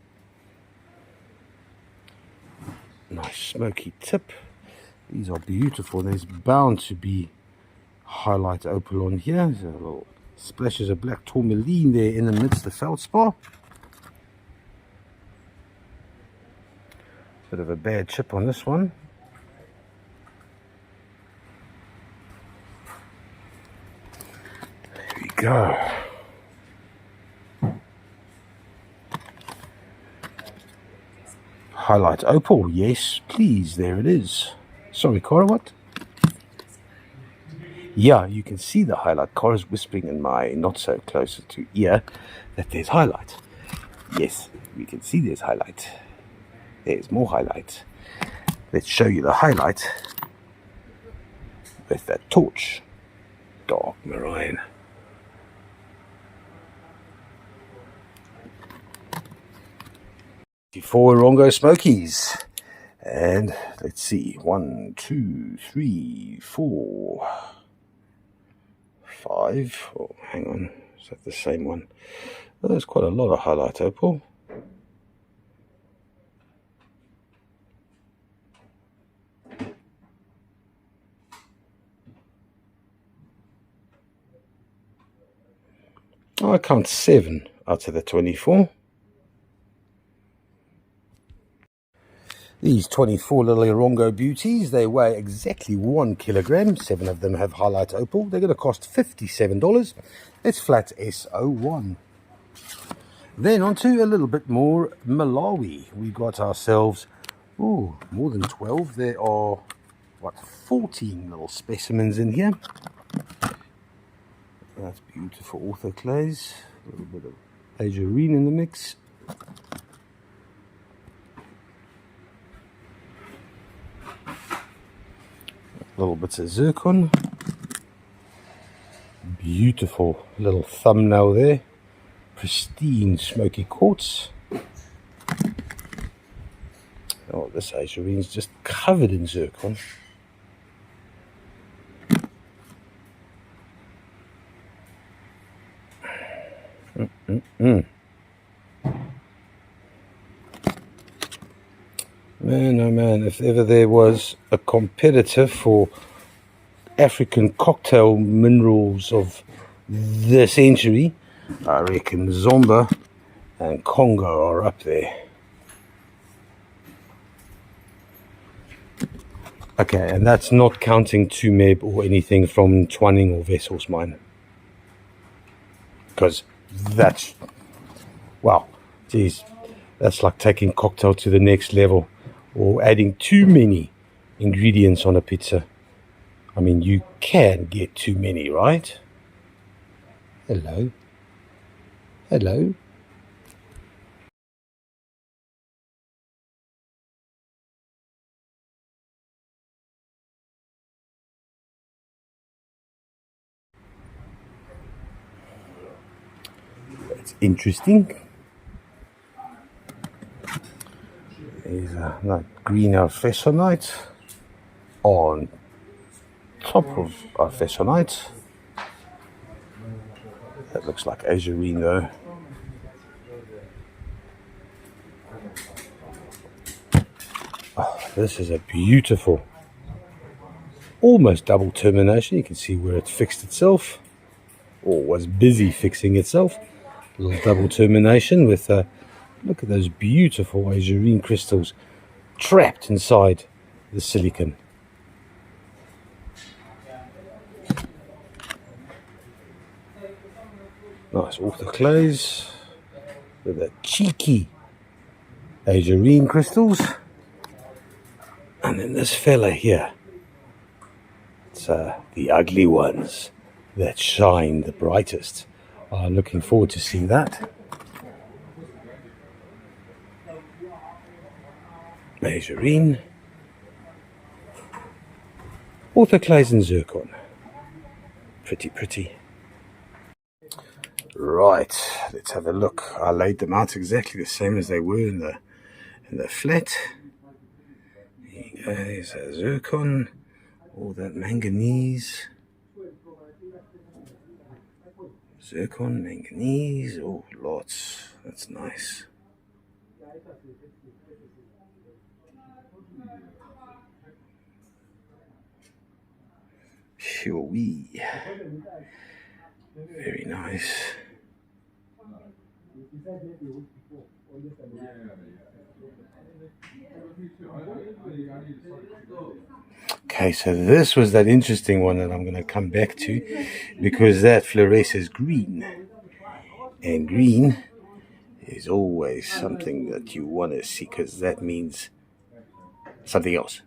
Nice smoky tip. These are beautiful. There's bound to be highlight opal on here. There's a little splashes of black tourmaline there in the midst of feldspar. Bit of a bad chip on this one. There we go. Highlight opal, yes, please. There it is. Sorry, Cora, what? Yeah, you can see the highlight. Cora's whispering in my not so closer to ear that there's highlight. Yes, we can see there's highlight. There's more highlight. Let's show you the highlight with that torch. Dark marine. Four Erongo Smokies. And let's see. 1, 2, 3, 4, 5. Oh, hang on. Is that the same one? Oh, there's quite a lot of highlight opal. Oh, I count 7 out of the 24. These 24 little Erongo beauties, they weigh exactly 1 kilogram. 7 of them have highlight opal. They're going to cost $57. It's flat S01. Then onto a little bit more Malawi. We got ourselves, more than 12. There are, 14 little specimens in here. That's beautiful orthoclase. A little bit of azurine in the mix. Little bits of zircon. Beautiful little thumbnail there. Pristine smoky quartz. Oh, this azurine is just covered in zircon. Man, oh man, if ever there was a competitor for African cocktail minerals of the century, I reckon Zomba and Congo are up there. Okay, and that's not counting Tumeb or anything from Twining or Vessels Mine. Because that's, wow, geez, that's like taking cocktail to the next level. Or adding too many ingredients on a pizza. I mean, you can get too many, right? Hello. Hello. That's interesting. Is that green alphesonite on top of our Fesonite. That looks like azurine though. Oh, this is a beautiful, almost double termination. You can see where it fixed itself, or was busy fixing itself. A little double termination with look at those beautiful azurine crystals trapped inside the silicon. Nice autoclaves with the cheeky azurine crystals. And then this fella here, it's the ugly ones that shine the brightest. I'm looking forward to seeing that. Azurine, autoclaves and zircon. Pretty, pretty. Right, let's have a look. I laid them out exactly the same as they were in the flat. There's a zircon, all that manganese. Zircon, manganese, oh, lots. That's nice. Sure, very nice. Okay, so this was that interesting one that I'm going to come back to, because that fluoresces green, and green is always something that you want to see, because that means something else.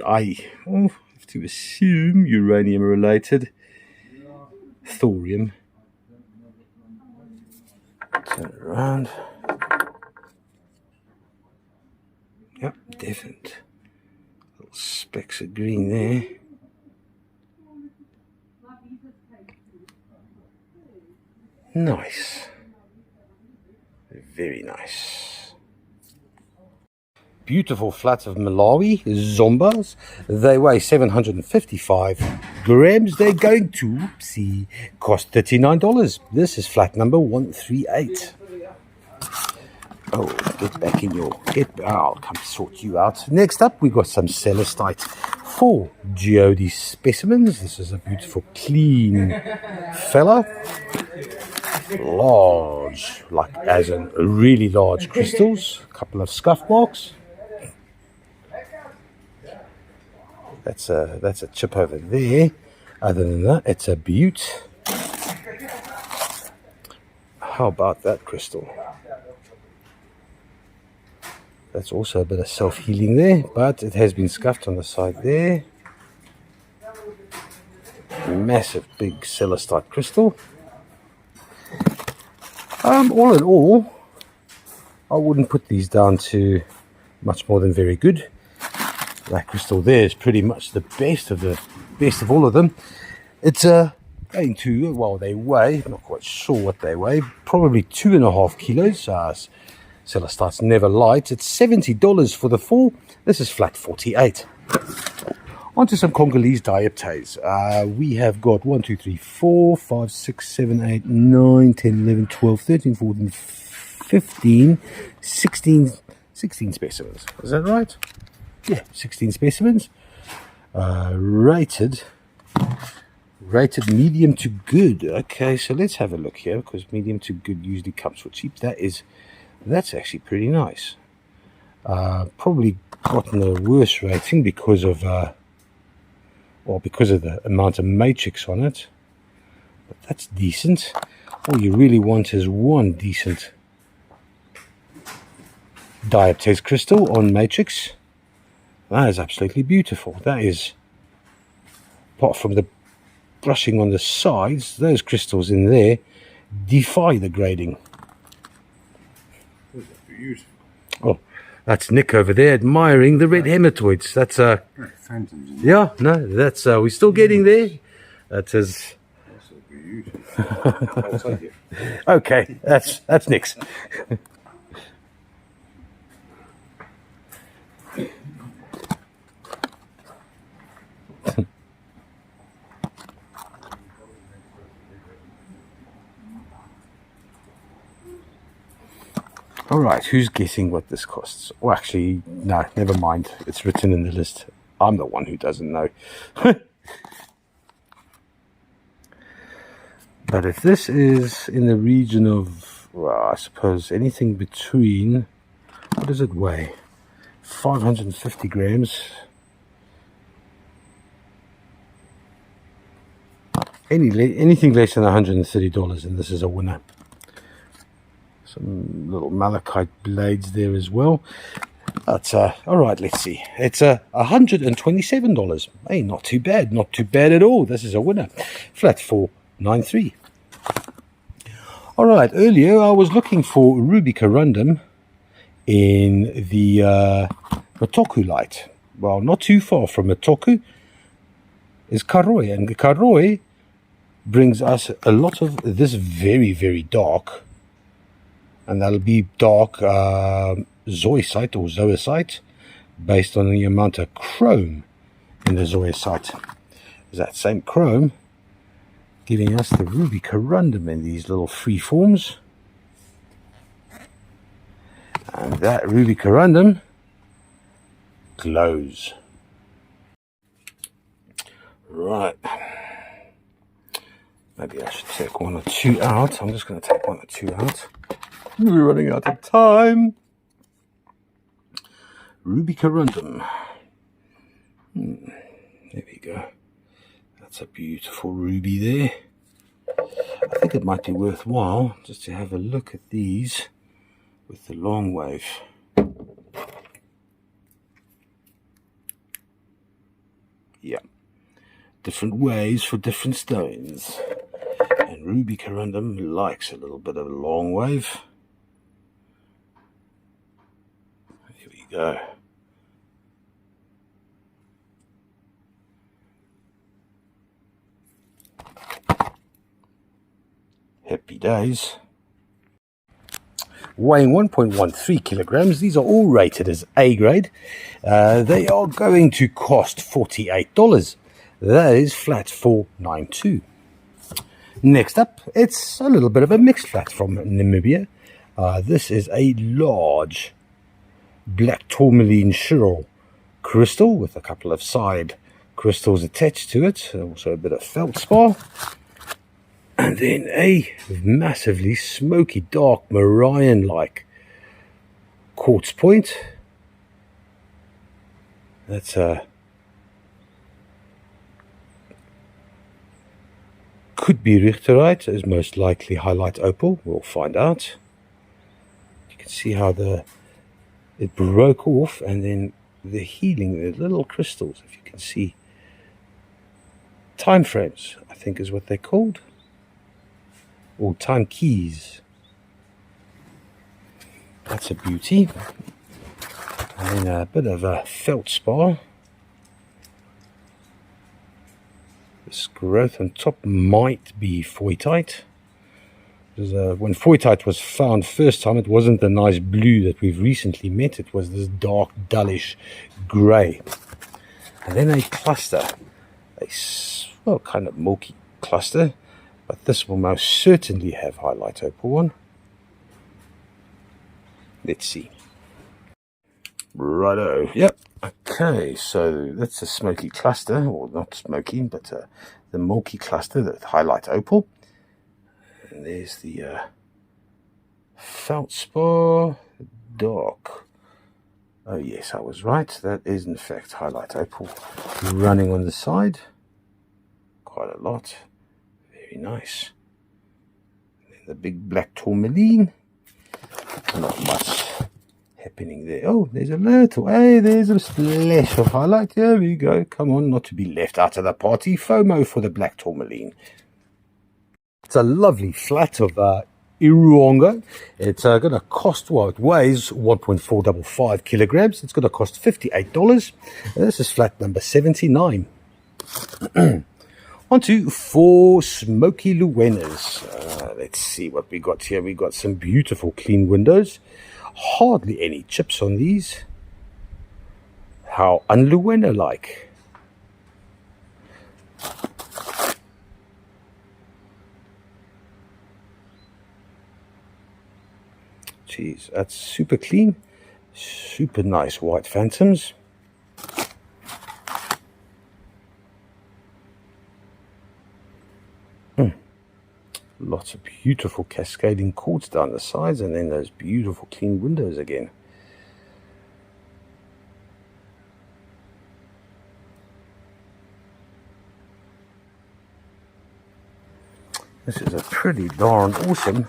I have to assume uranium related. Thorium. Turn it around. Yep, definite. Little specks of green there. Nice. Very nice. Beautiful flats of Malawi Zombas. They weigh 755 grams. They're going to cost $39. This is flat number 138. Oh, get back in your... I'll come sort you out. Next up, we've got some celestite for geode specimens. This is a beautiful, clean fella. Large, like as in really large crystals. A couple of scuff marks. That's a chip over there. Other than that, it's a beaut. How about that crystal? That's also a bit of self-healing there, but it has been scuffed on the side there. Massive big celestite crystal. All in all, I wouldn't put these down to much more than very good. That crystal there is pretty much the best of all of them. It's going to, well, they weigh, I'm not quite sure what they weigh, probably 2.5 kilos. Celestite's never light. It's $70 for the 4. This is flat 48. Onto some Congolese dioptase. We have got 1, 2, 3, 4, 5, 6, 7, 8, 9, 10, 11, 12, 13, 14, 15, 16 specimens. Is that right? Yeah, 16 specimens. Rated medium to good. Okay, so let's have a look here, because medium to good usually comes for cheap. That's actually pretty nice. Probably gotten a worse rating because of the amount of matrix on it. But that's decent. All you really want is one decent dioptase crystal on matrix. That is absolutely beautiful. That is, apart from the brushing on the sides, those crystals in there defy the grading. Beautiful. Oh, that's Nick over there admiring the red hematoids. That's phantoms. yeah, no, that's we're still getting there. That is. I'll take it. Okay, that's Nick's. All right, who's guessing what this costs? Well, actually, no, never mind. It's written in the list. I'm the one who doesn't know. But if this is in the region of, well, I suppose anything between, what does it weigh? 550 grams. Anything less than $130, and this is a winner. Some little malachite blades there as well. That's all right. Let's see. It's $127. Hey, not too bad. Not too bad at all. This is a winner. Flat 493. All right. Earlier I was looking for ruby corundum in the Matoku light. Well, not too far from Matoku is Karoi, and Karoi brings us a lot of this very, very dark, and that'll be dark zoisite or zoisite based on the amount of chrome in the zoisite. Is that same chrome giving us the ruby corundum in these little free forms, and that ruby corundum glows. Right. Maybe I should take one or two out. I'm just going to take one or two out. We're running out of time. Ruby corundum. There we go. That's a beautiful ruby there. I think it might be worthwhile just to have a look at these with the long wave. Yeah. Different waves for different stones. And ruby corundum likes a little bit of a long wave. Here we go. Happy days. Weighing 1.13 kilograms. These are all rated as A grade. They are going to cost $48. That is flat 492. Next up, it's a little bit of a mixed flat from Namibia. This is a large black tourmaline chiral crystal with a couple of side crystals attached to it. Also a bit of feldspar. And then a massively smoky dark Marion-like quartz point. That's could be Richterite, is most likely highlight opal. We'll find out. You can see how it broke off, and then the healing, the little crystals, if you can see. Time frames, I think is what they're called. Or time keys. That's a beauty. And then a bit of a feldspar. This growth on top might be foytite. Because when foytite was found first time, it wasn't the nice blue that we've recently met. It was this dark, dullish grey. And then a cluster, well, kind of milky cluster, but this will most certainly have highlight opal on. Let's see. Righto. Yep. Okay, so that's a smoky cluster, or not smoky, but the milky cluster, that highlight opal. And there's the feldspar dark. Oh yes, I was right. That is in fact highlight opal running on the side. Quite a lot. Very nice. And then the big black tourmaline. Not much happening there. Oh, there's a little, hey, there's a splash of highlight. There we go. Come on, not to be left out of the party. FOMO for the black tourmaline. It's a lovely flat of Iruongo. It's going to cost, well, it weighs 1.455 kilograms. It's going to cost $58. This is flat number 79. On to 4 smoky Luenas. Let's see what we got here. We got some beautiful clean windows. Hardly any chips on these. How un-Luena-like. Geez, that's super clean. Super nice white phantoms. Lots of beautiful cascading quartz down the sides, and then those beautiful clean windows again. This is a pretty darn awesome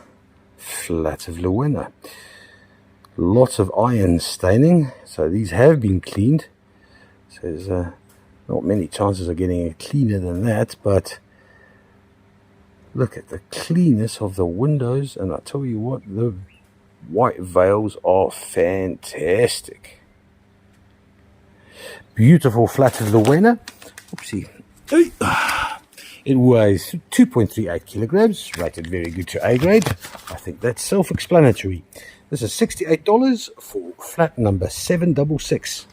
flat of Luena. Lots of iron staining, so these have been cleaned. So there's not many chances of getting it cleaner than that, but look at the cleanness of the windows, and I tell you what, the white veils are fantastic. Beautiful flat of Luena. Oopsie. It weighs 2.38 kilograms, rated very good to A grade. I think that's self-explanatory. This is $68 for flat number 766.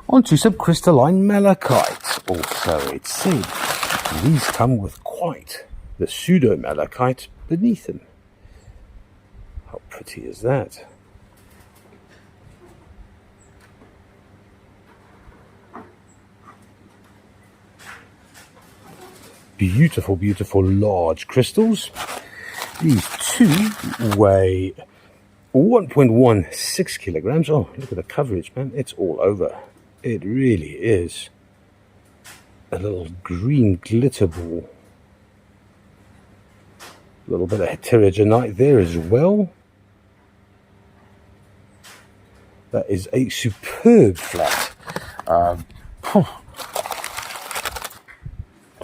On to some crystalline malachite. Also, it's said these come with quite the pseudo malachite beneath them. How pretty is that? Beautiful, beautiful large crystals. These two weigh 1.16 kilograms. Oh, look at the coverage, man. It's all over. It really is. A little green glitter ball. A little bit of heterogenite there as well. That is a superb flat. I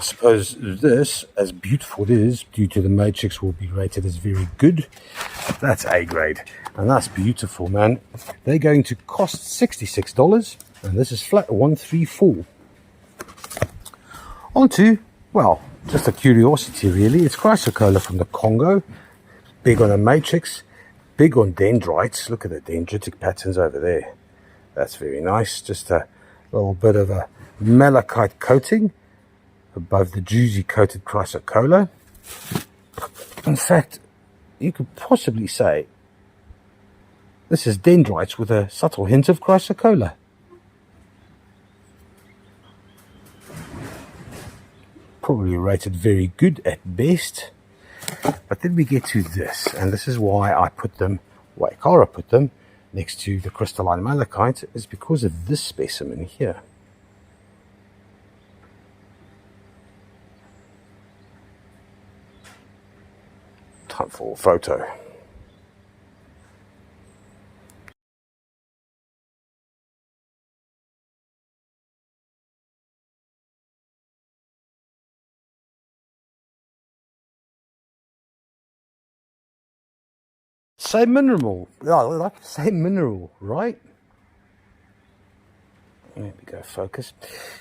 suppose this, as beautiful it is, due to the matrix, will be rated as very good. That's A grade, and that's beautiful, man. They're going to cost $66, and this is flat 134. On to, well, just a curiosity really. It's chrysocolla from the Congo. Big on a matrix, big on dendrites. Look at the dendritic patterns over there. That's very nice. Just a little bit of a malachite coating above the juicy coated chrysocolla. In fact, you could possibly say this is dendrites with a subtle hint of chrysocolla. Probably rated very good at best. But then we get to this, and this is why I put them, why Kara put them next to the crystalline malachite, is because of this specimen here. Time for a photo. Same mineral. Same mineral, right? There we go, focus.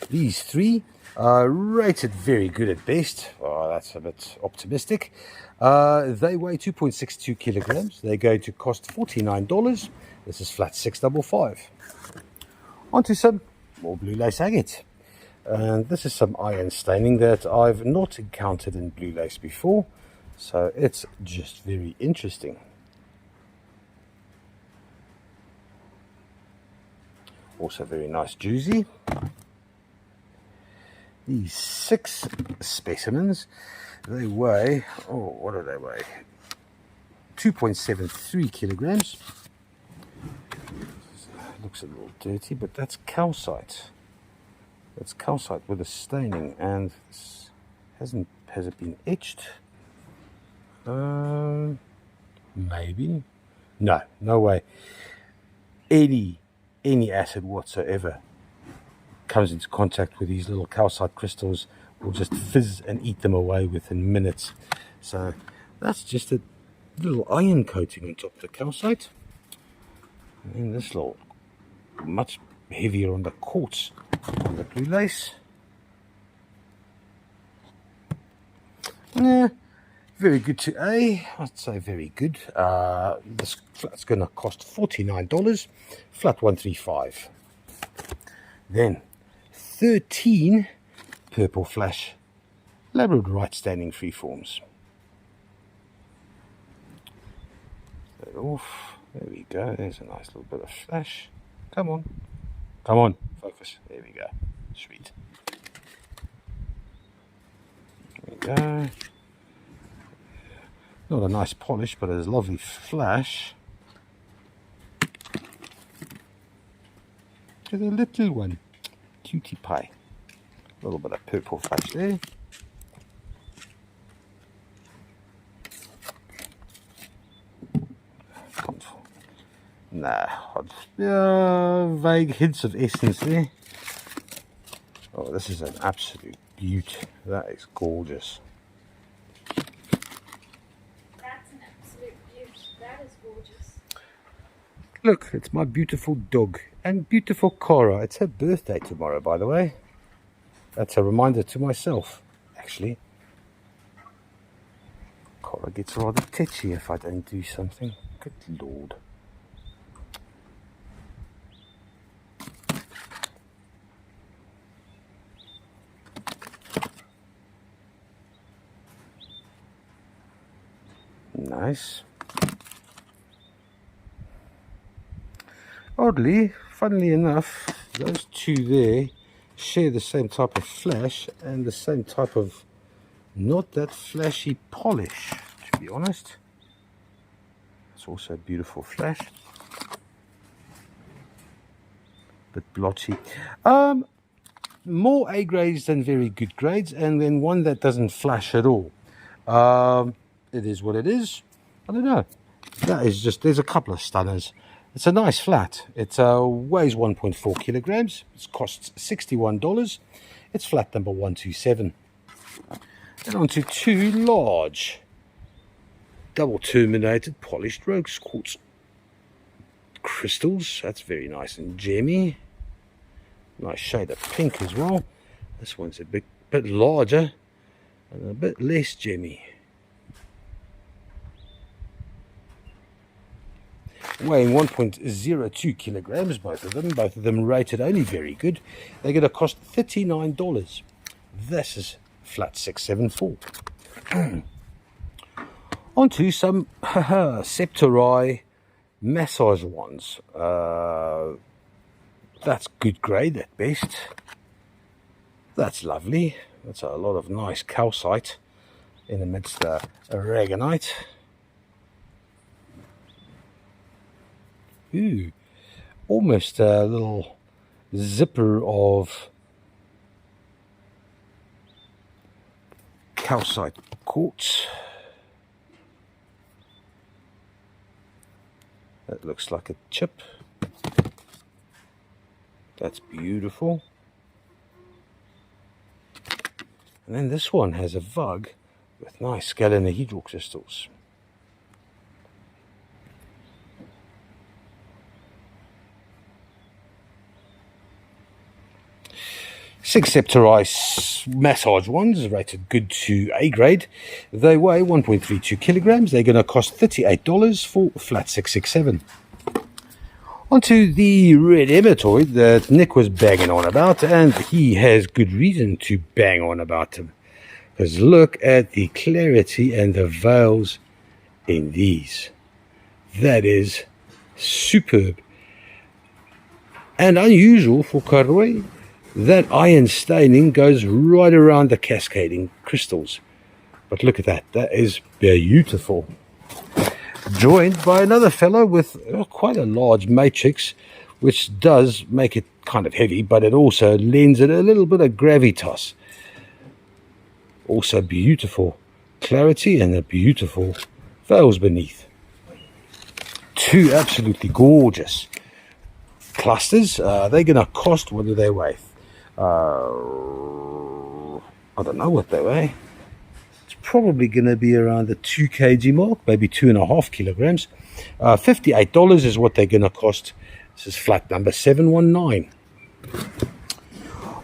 These three are rated very good at best. Oh, that's a bit optimistic. They weigh 2.62 kilograms. They're going to cost $49. This is flat 655. On to some more blue lace agate. And this is some iron staining that I've not encountered in blue lace before. So it's just very interesting. Also very nice juicy. These 6 specimens, they weigh, oh, what do they weigh? 2.73 kilograms. Looks a little dirty, but that's calcite. That's calcite with a staining, and has it been etched? Maybe. No, no way. Any acid whatsoever comes into contact with these little calcite crystals will just fizz and eat them away within minutes. So that's just a little iron coating on top of the calcite, and then this little much heavier on the quartz on the blue lace. Yeah, very good to A. I'd say very good. This flat's going to cost $49, flat 135. Then 13 purple flash labradorite staining freeforms. it off. There we go. There's a nice little bit of flash. Come on. Come on. Focus. There we go. Sweet. There we go. Not a nice polish, but a lovely flash. To the little one. Cutie pie. A little bit of purple flash there. Vague hints of essence there. Oh, this is an absolute beaut. That is gorgeous. That's an absolute beaut. That is gorgeous. Look, it's my beautiful dog and beautiful Cora. It's her birthday tomorrow, by the way. That's a reminder to myself, actually. Cora gets rather tetchy if I don't do something. Good Lord. Nice. Oddly, funnily enough, those two there share the same type of flash and the same type of not that flashy polish, to be honest. It's also a beautiful flash. Bit blotchy. More A grades than very good grades, and then one that doesn't flash at all. It is what it is. I don't know. That is just, there's a couple of stunners. It's a nice flat. It weighs 1.4 kilograms. It costs $61. It's flat number 127. And on to two large double terminated polished rose quartz crystals. That's very nice and gemmy. Nice shade of pink as well. This one's a bit larger and a bit less gemmy. Weighing 1.02 kilograms, both of them rated only very good. They're going to cost $39. This is flat 674. Onto some Septori massage wands. That's good grade at best. That's lovely. That's a lot of nice calcite in amidst aragonite. Ooh, almost a little zipper of calcite quartz. That looks like a chip. That's beautiful. And then this one has a vug with nice galenahedral crystals. Six Septori massage ones rated good to A grade. They weigh 1.32 kilograms. They're going to cost $38 for flat 667. Onto the red emetoid that Nick was banging on about, and he has good reason to bang on about them. Because look at the clarity and the veils in these. That is superb. And unusual for Karoi. That iron staining goes right around the cascading crystals. But look at that. That is beautiful. Joined by another fellow with quite a large matrix, which does make it kind of heavy, but it also lends it a little bit of gravitas. Also beautiful clarity and the beautiful veils beneath. Two absolutely gorgeous clusters. They're going to cost, what do they weigh? I don't know what they weigh. It's probably going to be around the 2 kg mark, maybe 2.5 kilograms. $58 is what they're going to cost. This is flat number 719.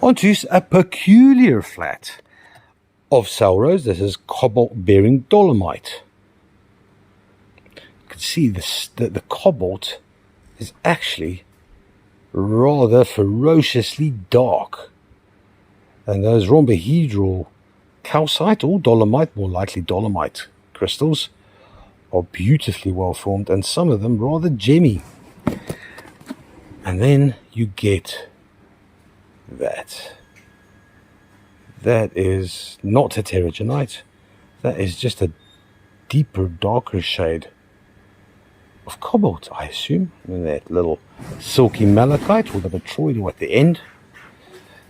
Onto a peculiar flat of Salrose. This is cobalt bearing dolomite. You can see this, the cobalt is actually rather ferociously dark, and those rhombohedral calcite or dolomite, more likely dolomite crystals, are beautifully well formed, and some of them rather gemmy. And then you get that. That is not heterogenite. That is just a deeper, darker shade of cobalt, I assume. And that little silky malachite with a botryoidal at the end.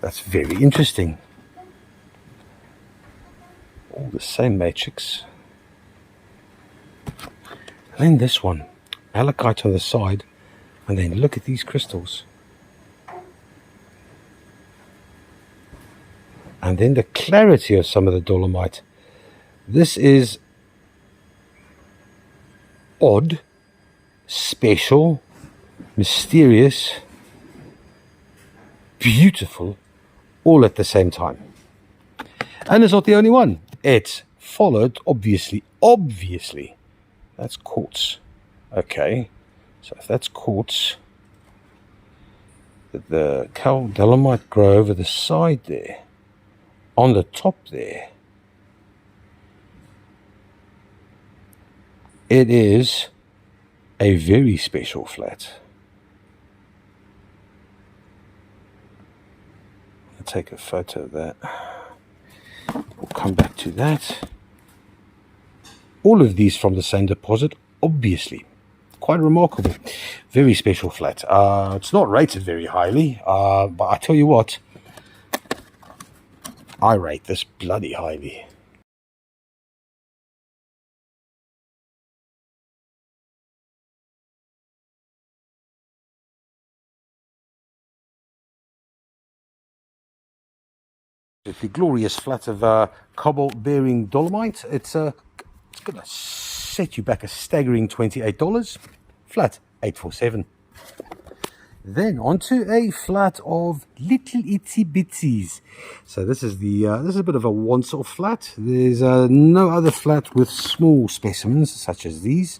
That's very interesting. All the same matrix. And then this one, malachite on the side, and then look at these crystals. And then the clarity of some of the dolomite. This is odd, special, mysterious, beautiful, all at the same time. And it's not the only one. It's followed, obviously, that's quartz. Okay, so if that's quartz, the dolomite grow over the side there, on the top there. It is a very special flat. I'll take a photo of that. We'll come back to that. All of these from the same deposit, obviously. Quite remarkable. Very special flat. It's not rated very highly, but I tell you what, I rate this bloody highly. The glorious flat of cobalt bearing dolomite. It's going to set you back a staggering $28. Flat 847. Then onto a flat of little itsy bitsies. So this is a bit of a once-off flat. There's no other flat with small specimens such as these.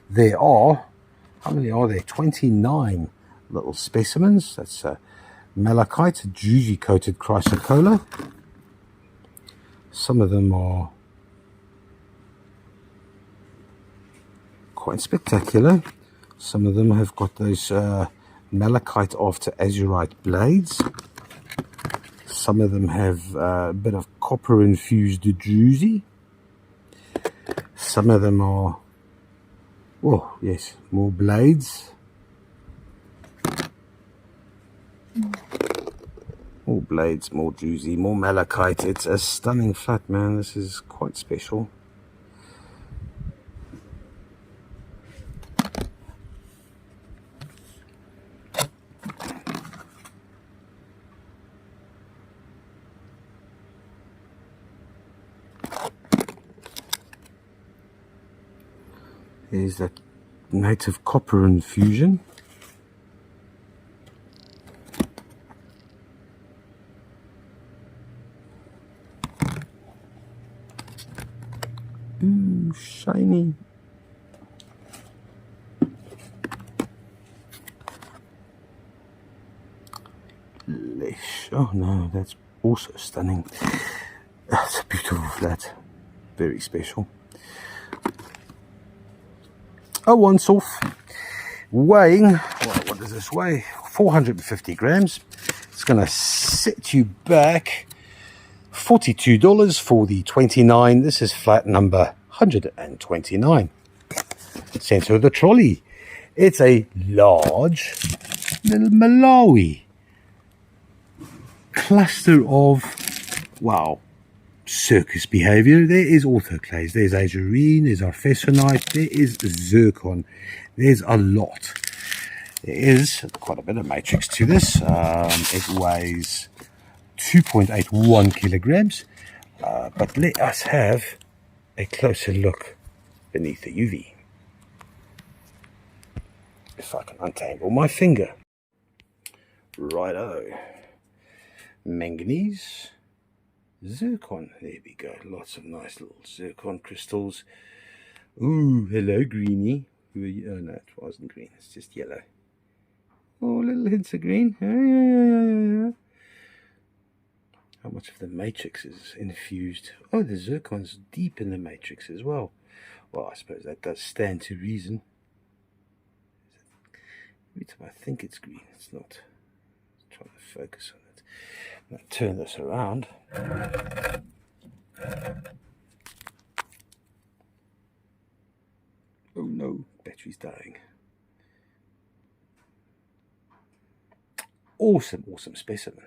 There are, how many are there? 29 little specimens. That's malachite, juicy coated chrysocolla. Some of them are quite spectacular. Some of them have got those malachite after azurite blades. Some of them have a bit of copper infused druzy. Some of them are, oh yes, more blades. More blades, more druzy, more malachite. It's a stunning flat, man. This is quite special. There's that native copper infusion. Ooh, shiny. Lish. Oh no, that's also stunning. That's a beautiful flat. Very special. A once-off, weighing, what does this weigh? 450 grams. It's going to set you back $42 for the 29. This is flat number 129. Center of the trolley. It's a large little Malawi cluster of, wow, circus behavior. There is autoclays, there's azurine, there's arfesonite, there is zircon, there's a lot. There is quite a bit of matrix to this. It weighs 2.81 kilograms, but let us have a closer look beneath the UV. If I can untangle my finger. Righto. Manganese. Zircon, there we go, lots of nice little zircon crystals. Ooh, hello greenie. Who are you? Oh no, it wasn't green, it's just yellow. Oh, little hints of green. Yeah. How much of the matrix is infused? Oh, the zircon's deep in the matrix as well. Well, I suppose that does stand to reason. Every time I think it's green, it's not. Let's try to focus on it. I'm going to turn this around. Oh no, battery's dying. Awesome, awesome specimen.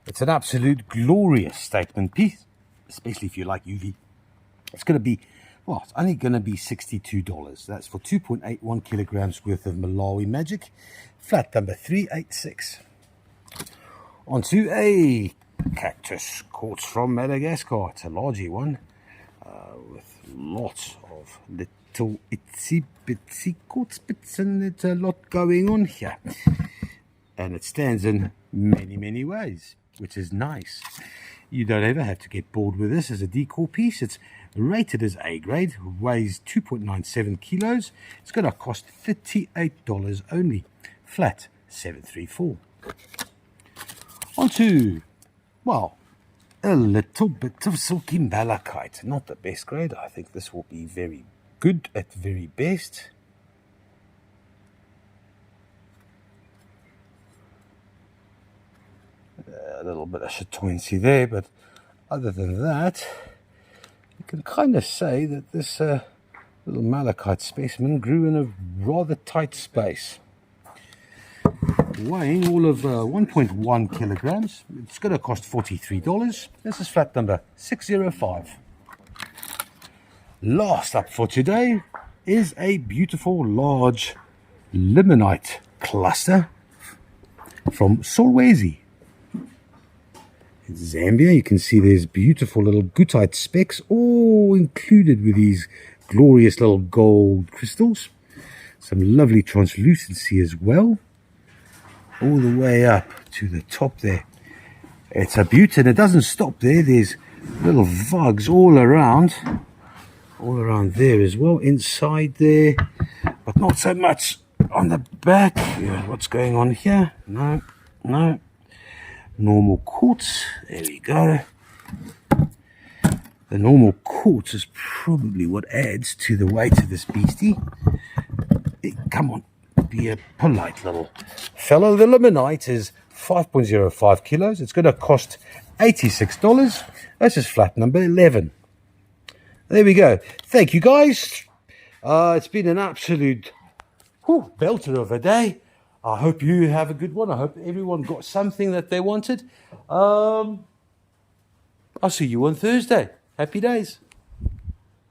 It's an absolute glorious statement piece, especially if you like UV. It's going to be, well, it's only going to be $62. That's for 2.81 kilograms worth of Malawi Magic, flat number 386. Onto a cactus quartz from Madagascar. It's a largy one with lots of little itsy bitsy quartz bits, and it's a lot going on here. And it stands in many, many ways, which is nice. You don't ever have to get bored with this as a decor piece. It's rated as A grade, weighs 2.97 kilos. It's going to cost $38 only, flat 734. Onto, well, a little bit of silky malachite. Not the best grade. I think this will be very good at very best. A little bit of chatoyancy there, but other than that, you can kind of say that this little malachite specimen grew in a rather tight space. Weighing all of 1.1 kilograms. It's going to cost $43. This is flat number 605. Last up for today is a beautiful large limonite cluster from Solwezi. In Zambia, you can see there's beautiful little goethite specks, all included with these glorious little gold crystals. Some lovely translucency as well, all the way up to the top there. It's a beauty, and it doesn't stop there. There's little vugs all around there as well, inside there, but not so much on the back. What's going on here? No. Normal quartz, there we go. The normal quartz is probably what adds to the weight of this beastie. Come on, be a polite little fellow. The limonite is 5.05 kilos. It's going to cost $86. That's just flat number 11. There we go. Thank you, guys. It's been an absolute belter of a day. I hope you have a good one. I hope everyone got something that they wanted. I'll see you on Thursday. Happy days.